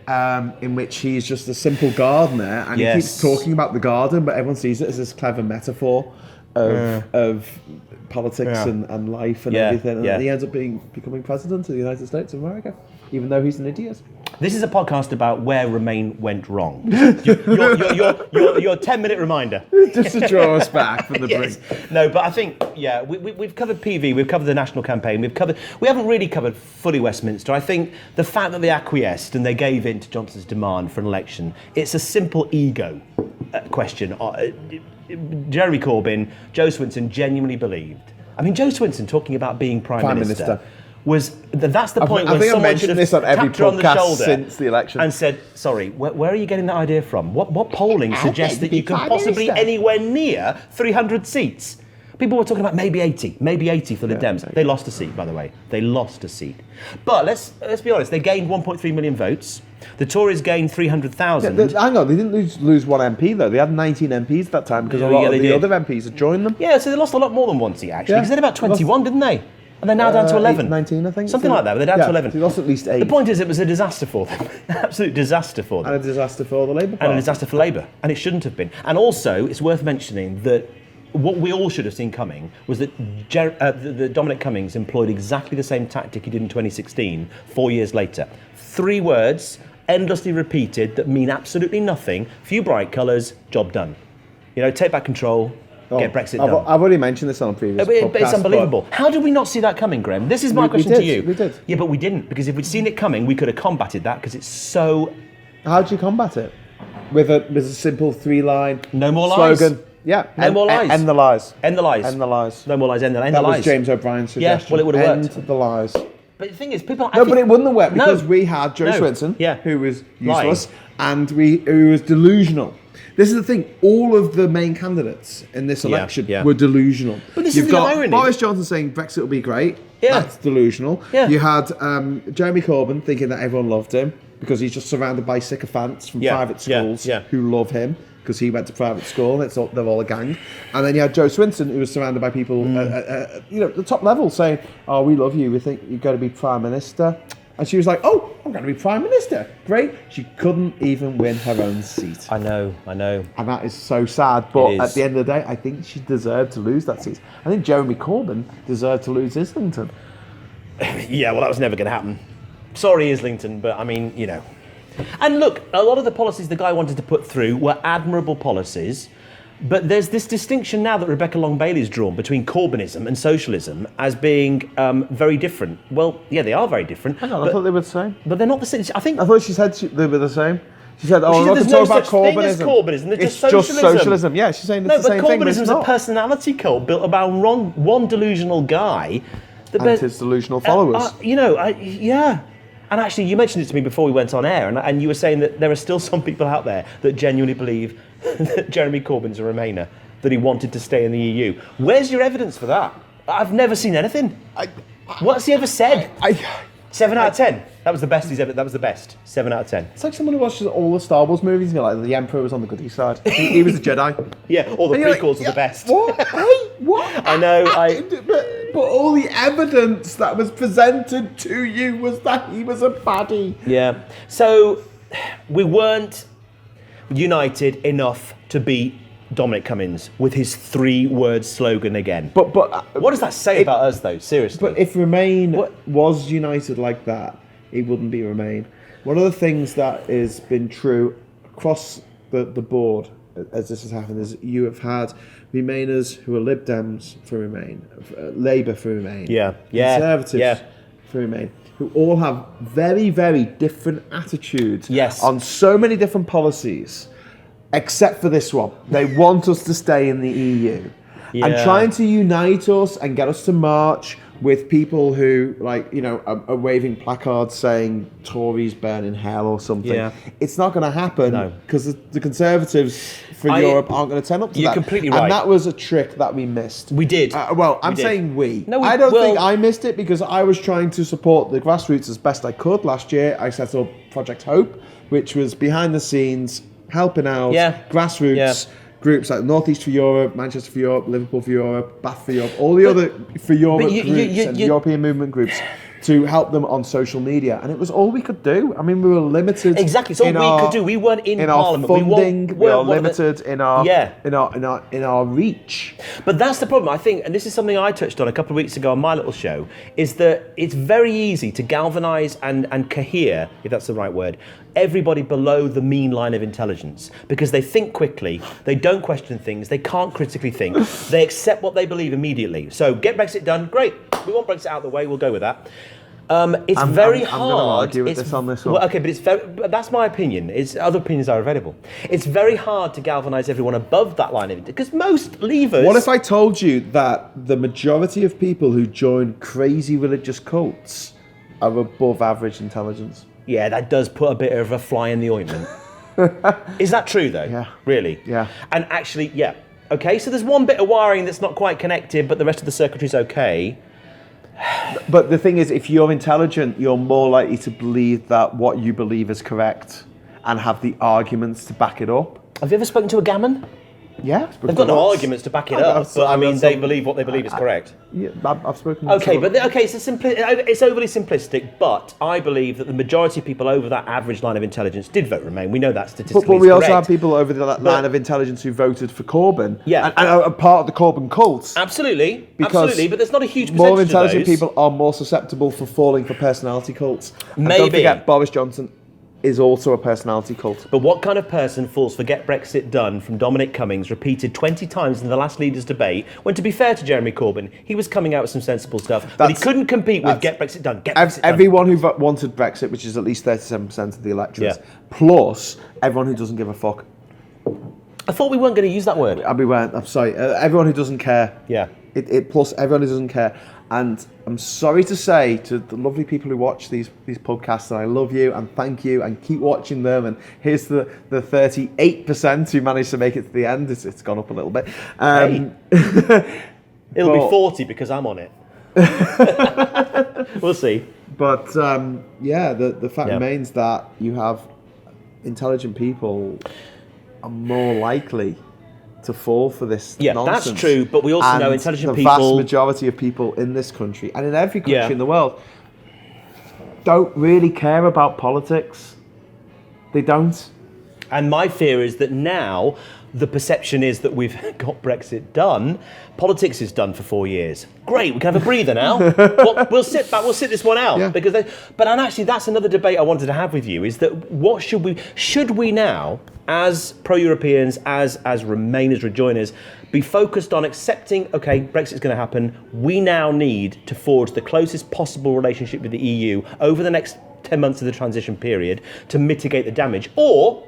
In which he's just a simple gardener and he keeps talking about the garden, but everyone sees it as this clever metaphor of politics and life and everything. And he ends up becoming president of the United States of America, even though he's an idiot. This is a podcast about where Remain went wrong. Your 10-minute reminder. Just to draw us back from the brink. No, but I think, we've covered PV, we've covered the national campaign, we haven't really covered fully Westminster. I think the fact that they acquiesced and they gave in to Johnson's demand for an election, it's a simple ego question. Jeremy Corbyn, Joe Swinson genuinely believed I mean, Joe Swinson talking about being Prime Minister. That's the point I where think someone I've should have mentioned this on every tapped her on the podcast shoulder since the election and said, sorry, where are you getting that idea from? What polling suggests that you can possibly anywhere near 300 seats? People were talking about maybe 80 for the Dems. They lost a seat, by the way. They lost a seat. But let's be honest, they gained 1.3 million votes. The Tories gained 300,000. Hang on, they didn't lose one MP though. They had 19 MPs at that time because a lot of the other MPs had joined them. Yeah, so they lost a lot more than one seat actually, because they had about 21, didn't they? And they're now down to 11. 19, I think. Something like that, but they're down to 11. They lost at least 8. The point is, it was a disaster for them. Absolute disaster for them. And a disaster for the Labour Party. And a disaster for Labour. And it shouldn't have been. And also, it's worth mentioning that what we all should have seen coming was that the Dominic Cummings employed exactly the same tactic he did in 2016, 4 years later. 3 words, endlessly repeated, that mean absolutely nothing. Few bright colours, job done. You know, take back control, get Brexit done. I've already mentioned this on a previous podcast. It's unbelievable. How did we not see that coming, Graham? This is my question to you. We did. Yeah, but we didn't, because if we'd seen it coming, we could have combated that, because it's so... How do you combat it? With a simple 3-line no more lies. slogan. Yeah. No more lies. End the lies. End the lies. End the lies. No more lies. End the lies. That was James O'Brien's suggestion. Yeah, well, it would have worked. End the lies. But the thing is, people... But it wouldn't have worked because we had Joe Swinson, who was useless, and who was delusional. This is the thing. All of the main candidates in this election were delusional. But this You've is got the irony. Boris Johnson saying Brexit will be great. Yeah. That's delusional. Yeah. You had Jeremy Corbyn thinking that everyone loved him because he's just surrounded by sycophants from private schools who love him because he went to private school and they're all a gang. And then you had Joe Swinson, who was surrounded by people at the top level saying, oh, we love you. We think you're going to be Prime Minister. And she was like, oh, I'm going to be Prime Minister. Great. She couldn't even win her own seat. I know. And that is so sad. But at the end of the day, I think she deserved to lose that seat. I think Jeremy Corbyn deserved to lose Islington. Yeah, well, that was never going to happen. Sorry, Islington, but I mean, you know. And look, a lot of the policies the guy wanted to put through were admirable policies, but there's this distinction now that Rebecca Long-Bailey's drawn between Corbynism and socialism as being very different. Well, yeah, they are very different. Hang on, I thought they were the same. But they're not the same. I thought she said they were the same. She said, I'm not to talk about Corbynism. It's just socialism. Yeah, she's saying it's the same thing, but it's not. No, but Corbynism is a personality cult built about one delusional guy. And his delusional followers. Yeah. And actually, you mentioned it to me before we went on air, and you were saying that there are still some people out there that genuinely believe that Jeremy Corbyn's a Remainer, that he wanted to stay in the EU. Where's your evidence for that? I've never seen anything. What's he ever said? 7 out of 10. That was the best he's ever. That was the best. 7 out of 10. It's like someone who watches all the Star Wars movies. And like the Emperor was on the goody side. He was a Jedi. Yeah, all the prequels are the best. What? Hey, what? I know. But all the evidence that was presented to you was that he was a baddie. Yeah. So we weren't united enough to beat Dominic Cummings with his 3-word slogan again. But what does that say about us, though? Seriously. But if Remain was united like that, it wouldn't be Remain. One of the things that has been true across the board as this has happened is you have had Remainers who are Lib Dems for Remain, Labour for Remain, Conservatives for Remain, who all have very, very different attitudes on so many different policies. Except for this one. They want us to stay in the EU. Yeah. And trying to unite us and get us to march with people who, are waving placards saying Tories burn in hell or something. Yeah. It's not going to happen because the Conservatives for Europe aren't going to turn up to that. You're completely right. And that was a trick that we missed. We did. I'm saying we. No, I don't think I missed it because I was trying to support the grassroots as best I could. Last year, I set up Project Hope, which was behind the scenes, helping out grassroots groups like North East for Europe, Manchester for Europe, Liverpool for Europe, Bath for Europe, all the other for Europe groups and European movement groups to help them on social media. And it was all we could do. I mean, we were limited. Exactly. So we could do. We weren't in Parliament. Our funding, we were limited in our reach. But that's the problem, I think, and this is something I touched on a couple of weeks ago on my little show, is that it's very easy to galvanise and cohere, if that's the right word, everybody below the mean line of intelligence because they think quickly, they don't question things, they can't critically think, they accept what they believe immediately. So get Brexit done, great. We want Brexit out of the way, we'll go with that. It's very hard. I'm going to argue with this on this one. Well, okay, but that's my opinion. Other opinions are available. It's very hard to galvanise everyone above that line of because most leavers. What if I told you that the majority of people who join crazy religious cults are above average intelligence? Yeah, that does put a bit of a fly in the ointment. Is that true though? Yeah. Really? Yeah. And actually, yeah. Okay, so there's one bit of wiring that's not quite connected, but the rest of the circuitry's okay. But the thing is, if you're intelligent, you're more likely to believe that what you believe is correct and have the arguments to back it up. Have you ever spoken to a gammon? Yeah. They've got no arguments to back it up, but I mean, they believe what they believe is correct. Yeah, I've spoken. Okay, it's overly simplistic, but I believe that the majority of people over that average line of intelligence did vote Remain. We know that statistically. But we also have people over the line of intelligence who voted for Corbyn. Yeah, and are part of the Corbyn cult. Absolutely, because absolutely, but there's not a huge percentage more intelligent of those. people are more susceptible for falling for personality cults. And Maybe. don't forget, Boris Johnson is also a personality cult. But what kind of person falls for Get Brexit Done from Dominic Cummings, repeated 20 times in the last Leaders' debate, when, to be fair to Jeremy Corbyn, he was coming out with some sensible stuff, but he couldn't compete with Get Brexit Done. Everyone who wanted Brexit, which is at least 37% of the electorate, plus everyone who doesn't give a fuck. I thought we weren't going to use that word. I'm sorry. Everyone who doesn't care. Yeah. It plus everyone who doesn't care. And I'm sorry to say to the lovely people who watch these podcasts, and I love you and thank you and keep watching them. And here's the 38% who managed to make it to the end. It's gone up a little bit. It'll be 40 because I'm on it. We'll see. But the fact remains that you have intelligent people are more likely to fall for this nonsense. That's true, but we also know intelligent people... The vast majority of people in this country, and in every country in the world, don't really care about politics. They don't. And my fear is that now the perception is that we've got Brexit done. Politics is done for 4 years. Great, we can have a breather now. We'll sit back. We'll sit this one out and actually, that's another debate I wanted to have with you. Is that what should we now, as pro-Europeans, as Remainers, rejoiners, be focused on accepting? Okay, Brexit's going to happen. We now need to forge the closest possible relationship with the EU over the next 10 months of the transition period to mitigate the damage, or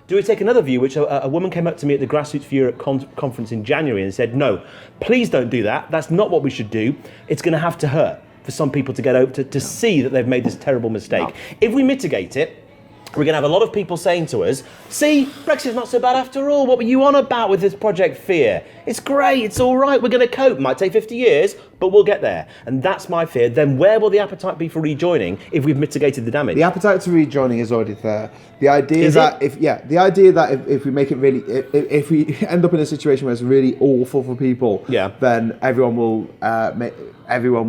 do we take another view, which a woman came up to me at the Grassroots for Europe conference in January and said, no, please don't do that. That's not what we should do. It's going to have to hurt for some people to get over to see that they've made this terrible mistake. No. If we mitigate it, we're going to have a lot of people saying to us, see, Brexit's not so bad after all. What were you on about with this Project Fear? It's great, it's all right, we're going to cope. Might take 50 years, but we'll get there. And that's my fear. Then where will the appetite be for rejoining if we've mitigated the damage? The appetite to rejoining is already there. The idea that if we make it really, if we end up in a situation where it's really awful for people, then everyone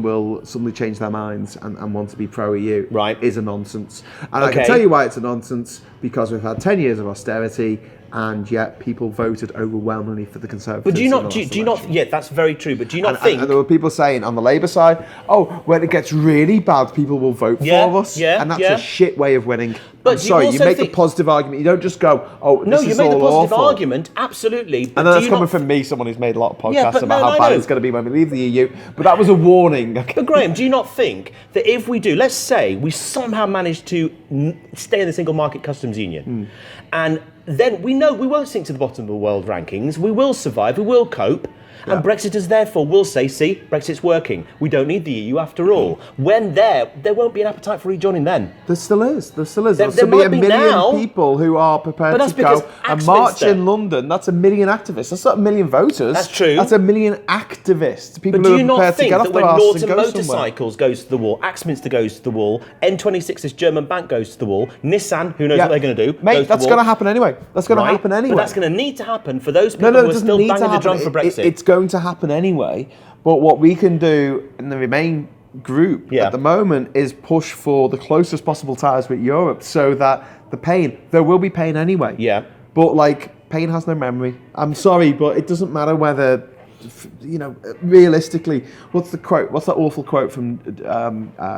will suddenly change their minds and want to be pro-EU. Right. Is a nonsense. And I can tell you why it's a nonsense, because we've had 10 years of austerity, and yet people voted overwhelmingly for the Conservatives. But do you not? Yeah, that's very true. But do you not think? And there were people saying on the Labour side, "Oh, when it gets really bad, people will vote for us." And that's a shit way of winning. But I'm sorry, you make a positive argument. You don't just go, "Oh, this is all awful." No, you make the positive argument, absolutely. And then that's coming from me, someone who's made a lot of podcasts about how bad it's going to be when we leave the EU. But that was a warning. But Graham, do you not think that if we do, let's say we somehow manage to stay in the single market customs union, and then we know we won't sink to the bottom of the world rankings, we will survive, we will cope, and Brexiters therefore will say, see, Brexit's working, we don't need the EU after all. When there won't be an appetite for rejoining then. There still is. There'll still be a million people who are prepared to go and march in London. That's a million activists. That's not a million voters. That's true. That's a million activists. People but who do you are prepared not think to get that off when their Norton arse Motorcycles goes to the wall, Axminster goes to the wall, N26's German bank goes to the wall, Nissan, who knows what they're going to do, mate, that's going to happen anyway. That's going to happen anyway. But that's going to need to happen for those people who are still banging the drum for Brexit. It's going to happen anyway. But what we can do in the Remain group at the moment is push for the closest possible ties with Europe, so that there will be pain anyway. Yeah. But pain has no memory. I'm sorry, but it doesn't matter whether, realistically, what's the quote? What's that awful quote from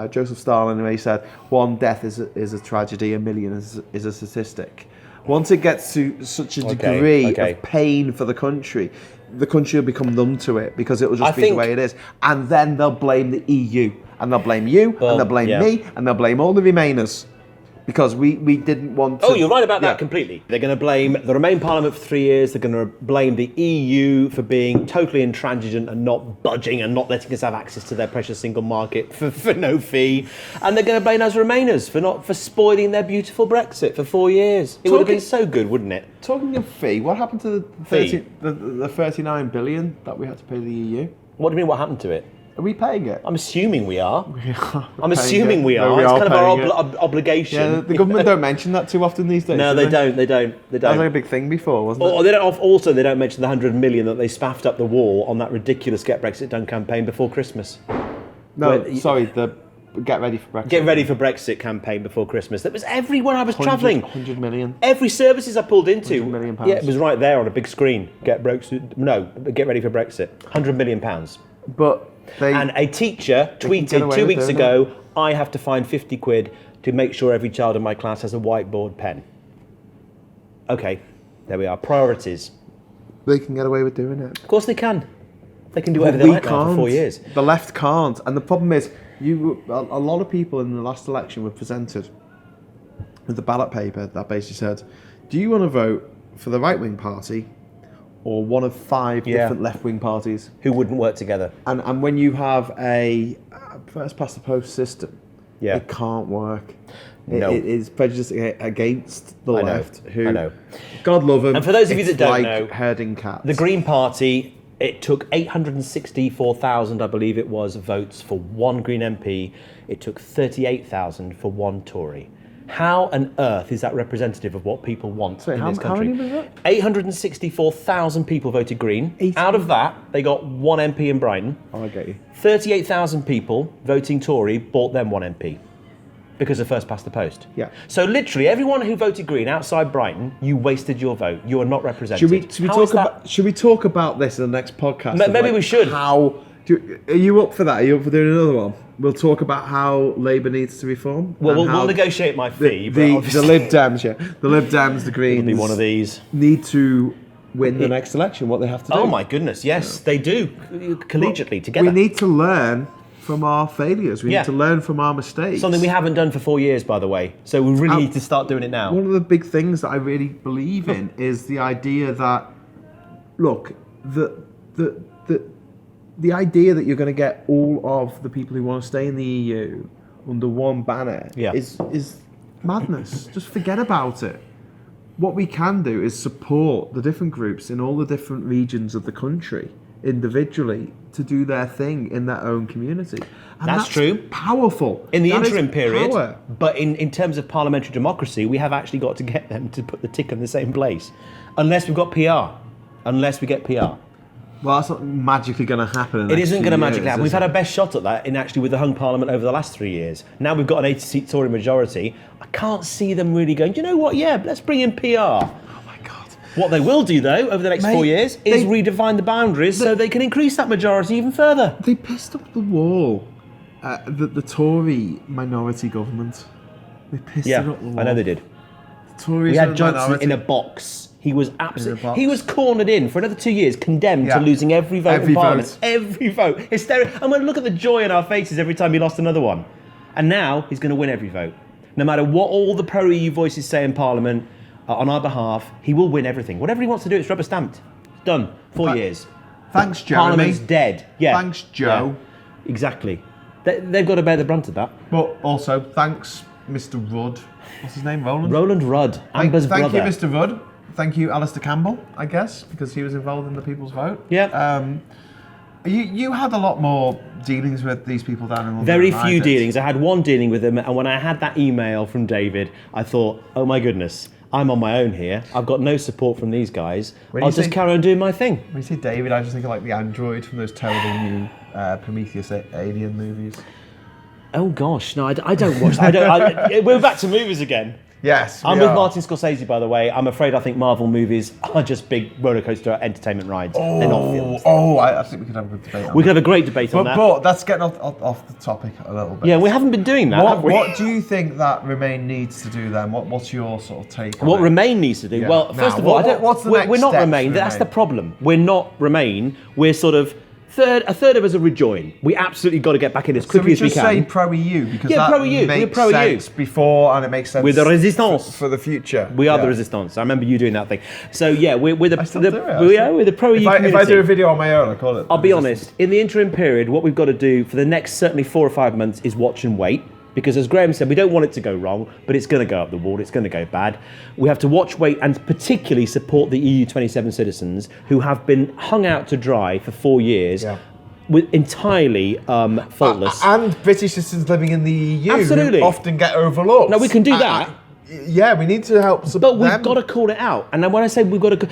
Joseph Stalin, where he said, "One death is a tragedy, a million is a statistic." Once it gets to such a degree of pain for the country will become numb to it, because it will just be the way it is. And then they'll blame the EU. and they'll blame you, and they'll blame me, and they'll blame all the Remainers. Because we didn't want to... Oh, you're right about that completely. They're going to blame the Remain Parliament for 3 years. They're going to blame the EU for being totally intransigent and not budging and not letting us have access to their precious single market for no fee. And they're going to blame us Remainers for spoiling their beautiful Brexit for 4 years. It would have been so good, wouldn't it? Talking of fee, what happened to the 39 billion that we had to pay the EU? What do you mean, what happened to it? Are we paying it? I'm assuming we are. I'm assuming we No, are. we It's are kind of our paying obligation. Yeah, the government don't mention that too often these days. No, they don't. That was like a big thing before, wasn't it? Or they don't. Also, they don't mention the 100 million that they spaffed up the wall on that ridiculous Get Brexit Done campaign before Christmas. No, sorry, the Get Ready for Brexit. Get Ready for Brexit campaign before Christmas. That was everywhere I was travelling. 100 million. Every services I pulled into. £100 million. Yeah, it was right there on a big screen. Get Ready for Brexit. £100 million. But and a teacher tweeted 2 weeks ago, I have to find 50 quid to make sure every child in my class has a whiteboard pen. Okay, there we are. Priorities. They can get away with doing it. Of course they can. They can do whatever they like now for 4 years. The left can't. And the problem is, a lot of people in the last election were presented with the ballot paper that basically said, do you want to vote for the right-wing party or one of 5 different left-wing parties? Who wouldn't work together. And when you have a first-past-the-post system, it can't work. No. It is prejudice against the left. Who, I know. God love them. And for those of you that don't know, herding cats. The Green Party, it took 864,000, I believe it was, votes for one Green MP. It took 38,000 for one Tory. How on earth is that representative of what people want in this country? How many was that? 864,000 people voted Green. Out of that, they got one MP in Brighton. Oh, I get you. 38,000 people voting Tory bought them one MP because of first past the post. Yeah. So literally, everyone who voted Green outside Brighton, you wasted your vote. You are not represented. Should we talk about this in the next podcast? Maybe we should. Are you up for that? Are you up for doing another one? We'll talk about how Labour needs to reform. Well, we'll negotiate my fee. The Lib Dems, the Lib Dems, the Greens, it'll be one of these. Need to win the next election. What they have to do. Oh my goodness, yes, they do collegiately together. We need to learn from our failures. We need to learn from our mistakes. Something we haven't done for 4 years, by the way. So we really need to start doing it now. One of the big things that I really believe in is the idea that, look, the idea that you're going to get all of the people who want to stay in the EU under one banner is madness. Just forget about it. What we can do is support the different groups in all the different regions of the country individually to do their thing in their own community. And that's true. Powerful. In the interim period, but in terms of parliamentary democracy, we have actually got to get them to put the tick in the same place. Unless we've got PR. Unless we get PR. Well, that's not magically going to happen. It isn't going to magically happen. We've had our best shot at that with the hung parliament over the last 3 years. Now we've got an 80-seat Tory majority. I can't see them really going, do you know what? Yeah, let's bring in PR. Oh my God. What they will do, though, over the next 4 years is redefine the boundaries so they can increase that majority even further. They pissed up the wall. The Tory minority government. They pissed it up the wall. I know they did. The Tories we had Johnson in a box. He was absolutely. He was cornered in for another 2 years, condemned to losing every vote in Parliament. Every vote. Hysterical. And we'll look at the joy in our faces every time he lost another one. And now he's going to win every vote. No matter what all the pro-EU voices say in Parliament on our behalf, he will win everything. Whatever he wants to do, it's rubber stamped. Done. 4 years. Thanks, Jeremy. Parliament's dead. Yeah. Thanks, Joe. Yeah. Exactly. They've got to bear the brunt of that. But also, thanks, Mr. Rudd. What's his name? Roland? Roland Rudd. Amber's brother. Thank you, Mr. Rudd. Thank you, Alistair Campbell, I guess, because he was involved in the People's Vote. Yeah. You had a lot more dealings with these people down in London. Very few dealings. I had one dealing with them, and when I had that email from David, I thought, oh my goodness, I'm on my own here. I've got no support from these guys. I'll just carry on doing my thing. When you say David, I just think of like the android from those terrible new Prometheus alien movies. Oh gosh, no, I don't watch. We're back to movies again. Yes, I'm with Martin Scorsese, by the way. I'm afraid I think Marvel movies are just big rollercoaster entertainment rides. They're not films. I think we could have a good debate on We could have a great debate on that. But that's getting off the topic a little bit. Yeah, we haven't been doing that, have we? What do you think that Remain needs to do then? What's your sort of take on What it? Remain needs to do? Yeah. Well, first of all, what's the next we're not step Remain. for That's Remain? the problem. We're not Remain. We're sort of A third of us are rejoin. We absolutely got to get back in as quickly as we can. So we just say pro-EU because that pro-EU. makes We're pro-EU. sense before, and it makes sense with the resistance for the future. We are the resistance. I remember you doing that thing. So yeah, we're the we're the pro-EU community. If I do a video on my own, I call it. I'll be honest. In the interim period, what we've got to do for the next certainly 4 or 5 months is watch and wait. Because as Graham said, we don't want it to go wrong, but it's going to go up the wall, it's going to go bad. We have to watch, wait, and particularly support the EU 27 citizens who have been hung out to dry for 4 years, with entirely faultless. And British citizens living in the EU Absolutely. who often get overlooked. No, we can do that. Yeah, we need to help support But we've got to call it out. And then when I say we've got to...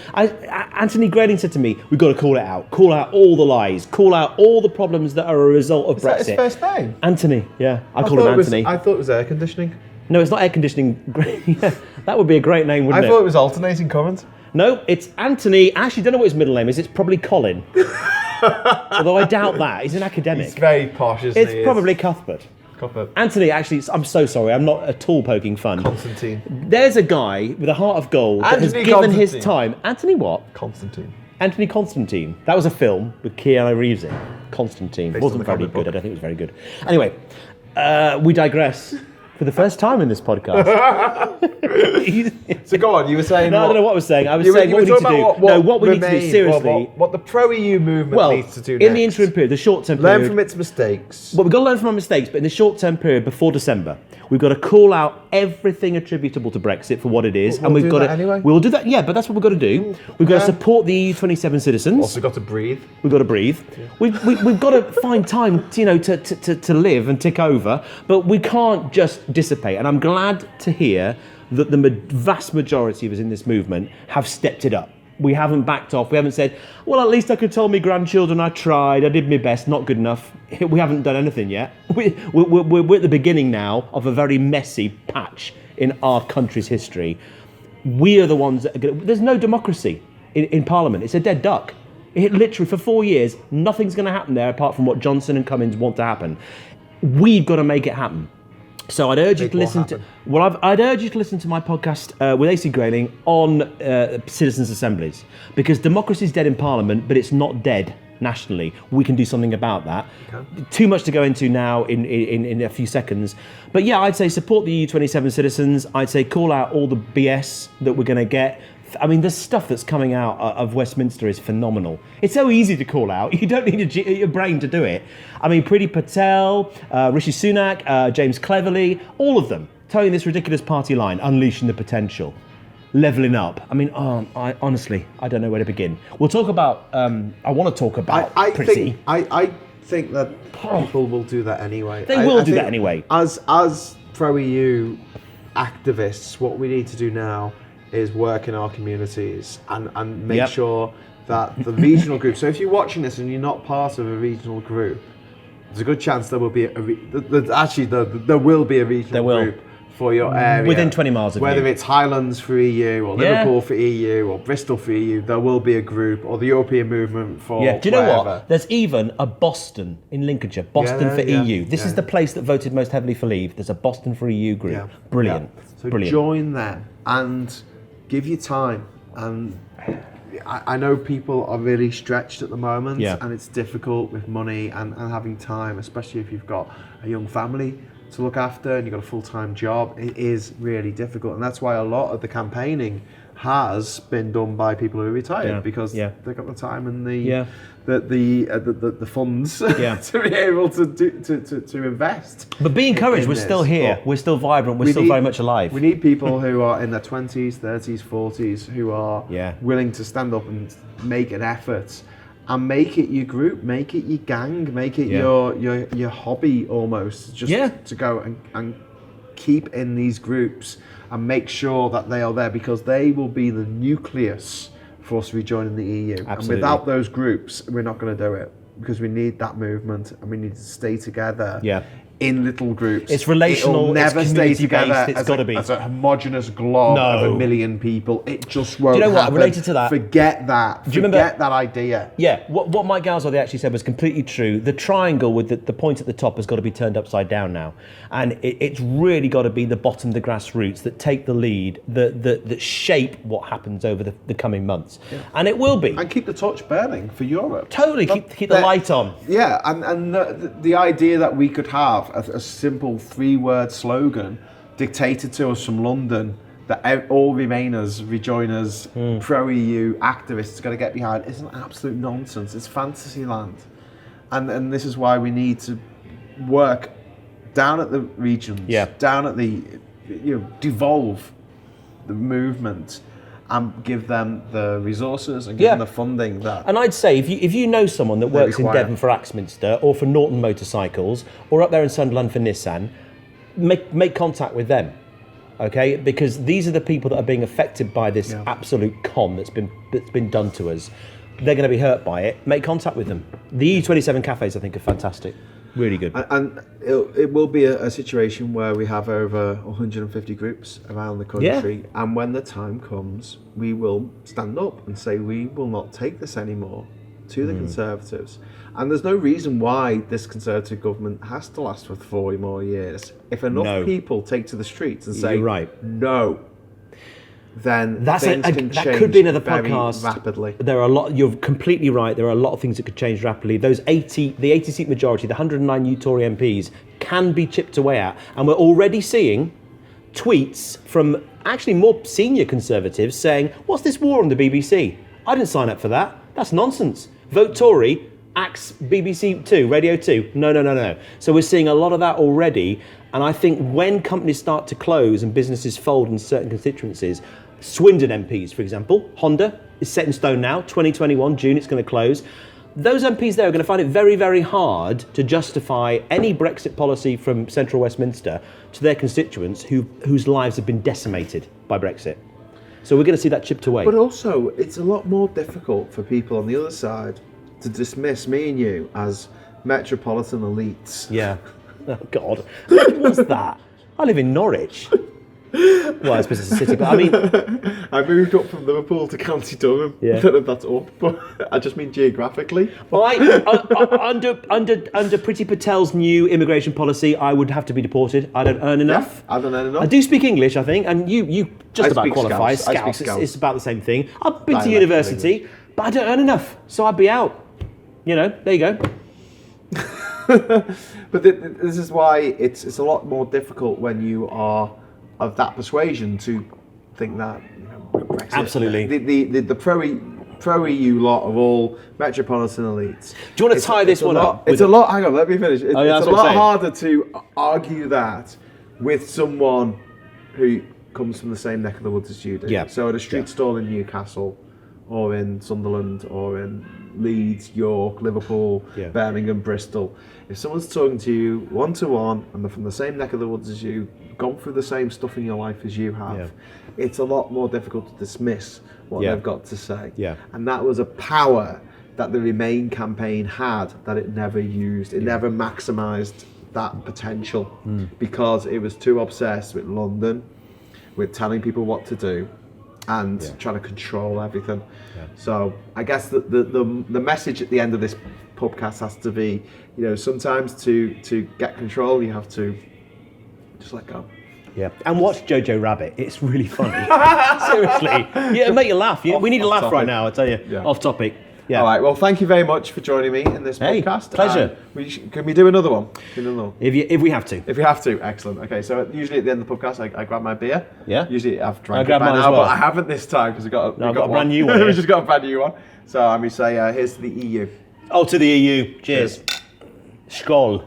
Anthony Grayling said to me, we've got to call it out. Call out all the lies. Call out all the problems that are a result of Brexit. Is that his first name? Anthony, yeah. I call him Anthony. I thought it was air conditioning. No, it's not air conditioning. Yeah, that would be a great name, wouldn't it? I thought it was alternating current. No, it's Anthony. I actually don't know what his middle name is. It's probably Colin. Although I doubt that. He's an academic. He's very posh, isn't he? It's probably Cuthbert. Anthony, actually, I'm so sorry. I'm not at all poking fun. Constantine. There's a guy with a heart of gold that has given his time. Anthony what? Constantine. Anthony Constantine. That was a film with Keanu Reeves in. Constantine. Wasn't very good. I don't think it was very good. Anyway, we digress. For the first time in this podcast. So go on, you were saying No, I don't know what I was saying. I was saying what we need to do. What we need to do, seriously. What the pro-EU movement needs to do next. In the interim period, the short-term period. Learn from its mistakes. Well, we've got to learn from our mistakes, but in the short-term period, before December, we've got to call out everything attributable to Brexit for what it is. We'll do that anyway. We'll do that, yeah, but that's what we've got to do. We've got to support the EU 27 citizens. Also got to breathe. We've got to breathe. Yeah. We've got to find time, to live and tick over, but we can't just dissipate. And I'm glad to hear that the vast majority of us in this movement have stepped it up. We haven't backed off. We haven't said, well, at least I could tell my grandchildren I tried, I did my best, not good enough. We haven't done anything yet. We're at the beginning now of a very messy patch in our country's history. We are the ones that are going to... There's no democracy in Parliament. It's a dead duck. It literally, for 4 years, nothing's going to happen there apart from what Johnson and Cummins want to happen. We've got to make it happen. So I'd urge you to listen to... Well, I'd urge you to listen to my podcast with AC Grayling on citizens' assemblies. Because democracy's dead in Parliament, but it's not dead nationally. We can do something about that. Okay. Too much to go into now in a few seconds. But yeah, I'd say support the EU27 citizens. I'd say call out all the BS that we're going to get. I mean, the stuff that's coming out of Westminster is phenomenal. It's so easy to call out. You don't need a brain to do it. I mean, Priti Patel, Rishi Sunak, James Cleverly, all of them towing this ridiculous party line, unleashing the potential, levelling up. I mean, I honestly, I don't know where to begin. We'll talk about, I want to talk about Priti. I think that people will do that anyway. They will do that anyway. As pro-EU activists, what we need to do now is work in our communities and make sure that the regional group. So if you're watching this and you're not part of a regional group, there's a good chance there will be there will be a regional group for your area. Within 20 miles of you. Whether it's Highlands for EU or Liverpool for EU or Bristol for EU, there will be a group, or the European movement for do you know what? There's even a Boston in Lincolnshire, Boston for EU. This is the place that voted most heavily for Leave. There's a Boston for EU group. Yeah. Brilliant. Yeah. So brilliant. Join them and give you time. And I know people are really stretched at the moment, and it's difficult with money and having time, especially if you've got a young family to look after and you've got a full-time job. It is really difficult, and that's why a lot of the campaigning has been done by people who are retired because they've got the time and the funds to be able to invest. But be encouraged, we're still here, we're still vibrant, we're still very much alive. We need people who are in their 20s, 30s, 40s who are willing to stand up and make an effort. And make it your group, make it your gang, make it your hobby almost. Just to go and keep in these groups and make sure that they are there, because they will be the nucleus for us rejoining the EU. Absolutely. And without those groups, we're not going to do it, because we need that movement and we need to stay together in little groups. It's relational. It'll never it's stay together. It's got to be as a homogenous glob of a million people. It just won't. Do you know happen. what? Related to that, forget that. Do you remember that idea? Yeah. What Mike Galsworthy actually said was completely true. The triangle with the point at the top has got to be turned upside down now, and it's really got to be the bottom, the grassroots that take the lead, that shape what happens over the coming months, and it will be. And keep the torch burning for Europe. Totally, keep the light on. Yeah, and the idea that we could have a simple 3-word slogan dictated to us from London that all Remainers, Rejoiners, pro-EU activists are going to get behind is an absolute nonsense. It's fantasy land. And this is why we need to work down at the regions, down at the, devolve the movement and give them the resources and give them the funding that. And I'd say if you know someone that works in Devon for Axminster or for Norton Motorcycles or up there in Sunderland for Nissan, make contact with them, okay? Because these are the people that are being affected by this absolute con that's been done to us. They're going to be hurt by it. Make contact with them. The EU27 cafes, I think, are fantastic. Really good. And it will be a situation where we have over 150 groups around the country, and when the time comes, we will stand up and say we will not take this anymore to the Conservatives. And there's no reason why this Conservative government has to last for 40 more years. If enough people take to the streets and say no, then things can change that could be another very podcast. Rapidly. There are a lot. You're completely right. There are a lot of things that could change rapidly. The 80-seat majority, the 109 new Tory MPs, can be chipped away at, and we're already seeing tweets from actually more senior Conservatives saying, "What's this war on the BBC? I didn't sign up for that. That's nonsense. Vote Tory." Axe BBC 2, Radio 2. No. So we're seeing a lot of that already. And I think when companies start to close and businesses fold in certain constituencies, Swindon MPs, for example, Honda is set in stone now, 2021, June, it's going to close. Those MPs there are going to find it very, very hard to justify any Brexit policy from central Westminster to their constituents whose lives have been decimated by Brexit. So we're going to see that chipped away. But also, it's a lot more difficult for people on the other side to dismiss me and you as metropolitan elites. Yeah. Oh, God. What was that? I live in Norwich. Well, I suppose it's a city, but I mean... I moved up from Liverpool to County Durham. Yeah. I don't know if that's up, but I just mean geographically. Well, under Priti Patel's new immigration policy, I would have to be deported. I don't earn enough. I don't earn enough. I do speak English, I think, and you just about qualify. Scouse. It's about the same thing. I've been to university, but I don't earn enough, so I'd be out. There you go. But this is why it's a lot more difficult when you are of that persuasion to think that Brexit, absolutely the pro-EU lot of all metropolitan elites. Do you want to tie this one up? It's a lot. Hang on, let me finish. It's a lot harder to argue that with someone who comes from the same neck of the woods as you do. Yeah. So at a street stall in Newcastle, or in Sunderland, or in Leeds, York, Liverpool, Birmingham, Bristol. If someone's talking to you one-to-one and they're from the same neck of the woods as you, gone through the same stuff in your life as you have, it's a lot more difficult to dismiss what they've got to say. Yeah. And that was a power that the Remain campaign had that it never used. It never maximised that potential because it was too obsessed with London, with telling people what to do, and trying to control everything. So I guess the message at the end of this podcast has to be, sometimes to get control you have to just let go. Yeah, and watch Jojo Rabbit. It's really funny. Seriously, it'll make you laugh. We need a laugh right now. I tell you. Off topic. Yeah. All right. Well, thank you very much for joining me in this podcast. Pleasure. Can we do another one? If we have to. If we have to, excellent. Okay. So usually at the end of the podcast, I grab my beer. Yeah. Usually I've drank it by now, but I haven't this time because I've got a brand new one. We just got a brand new one. So I'm going to say, here's to the EU. Oh, to the EU. Cheers. Skål.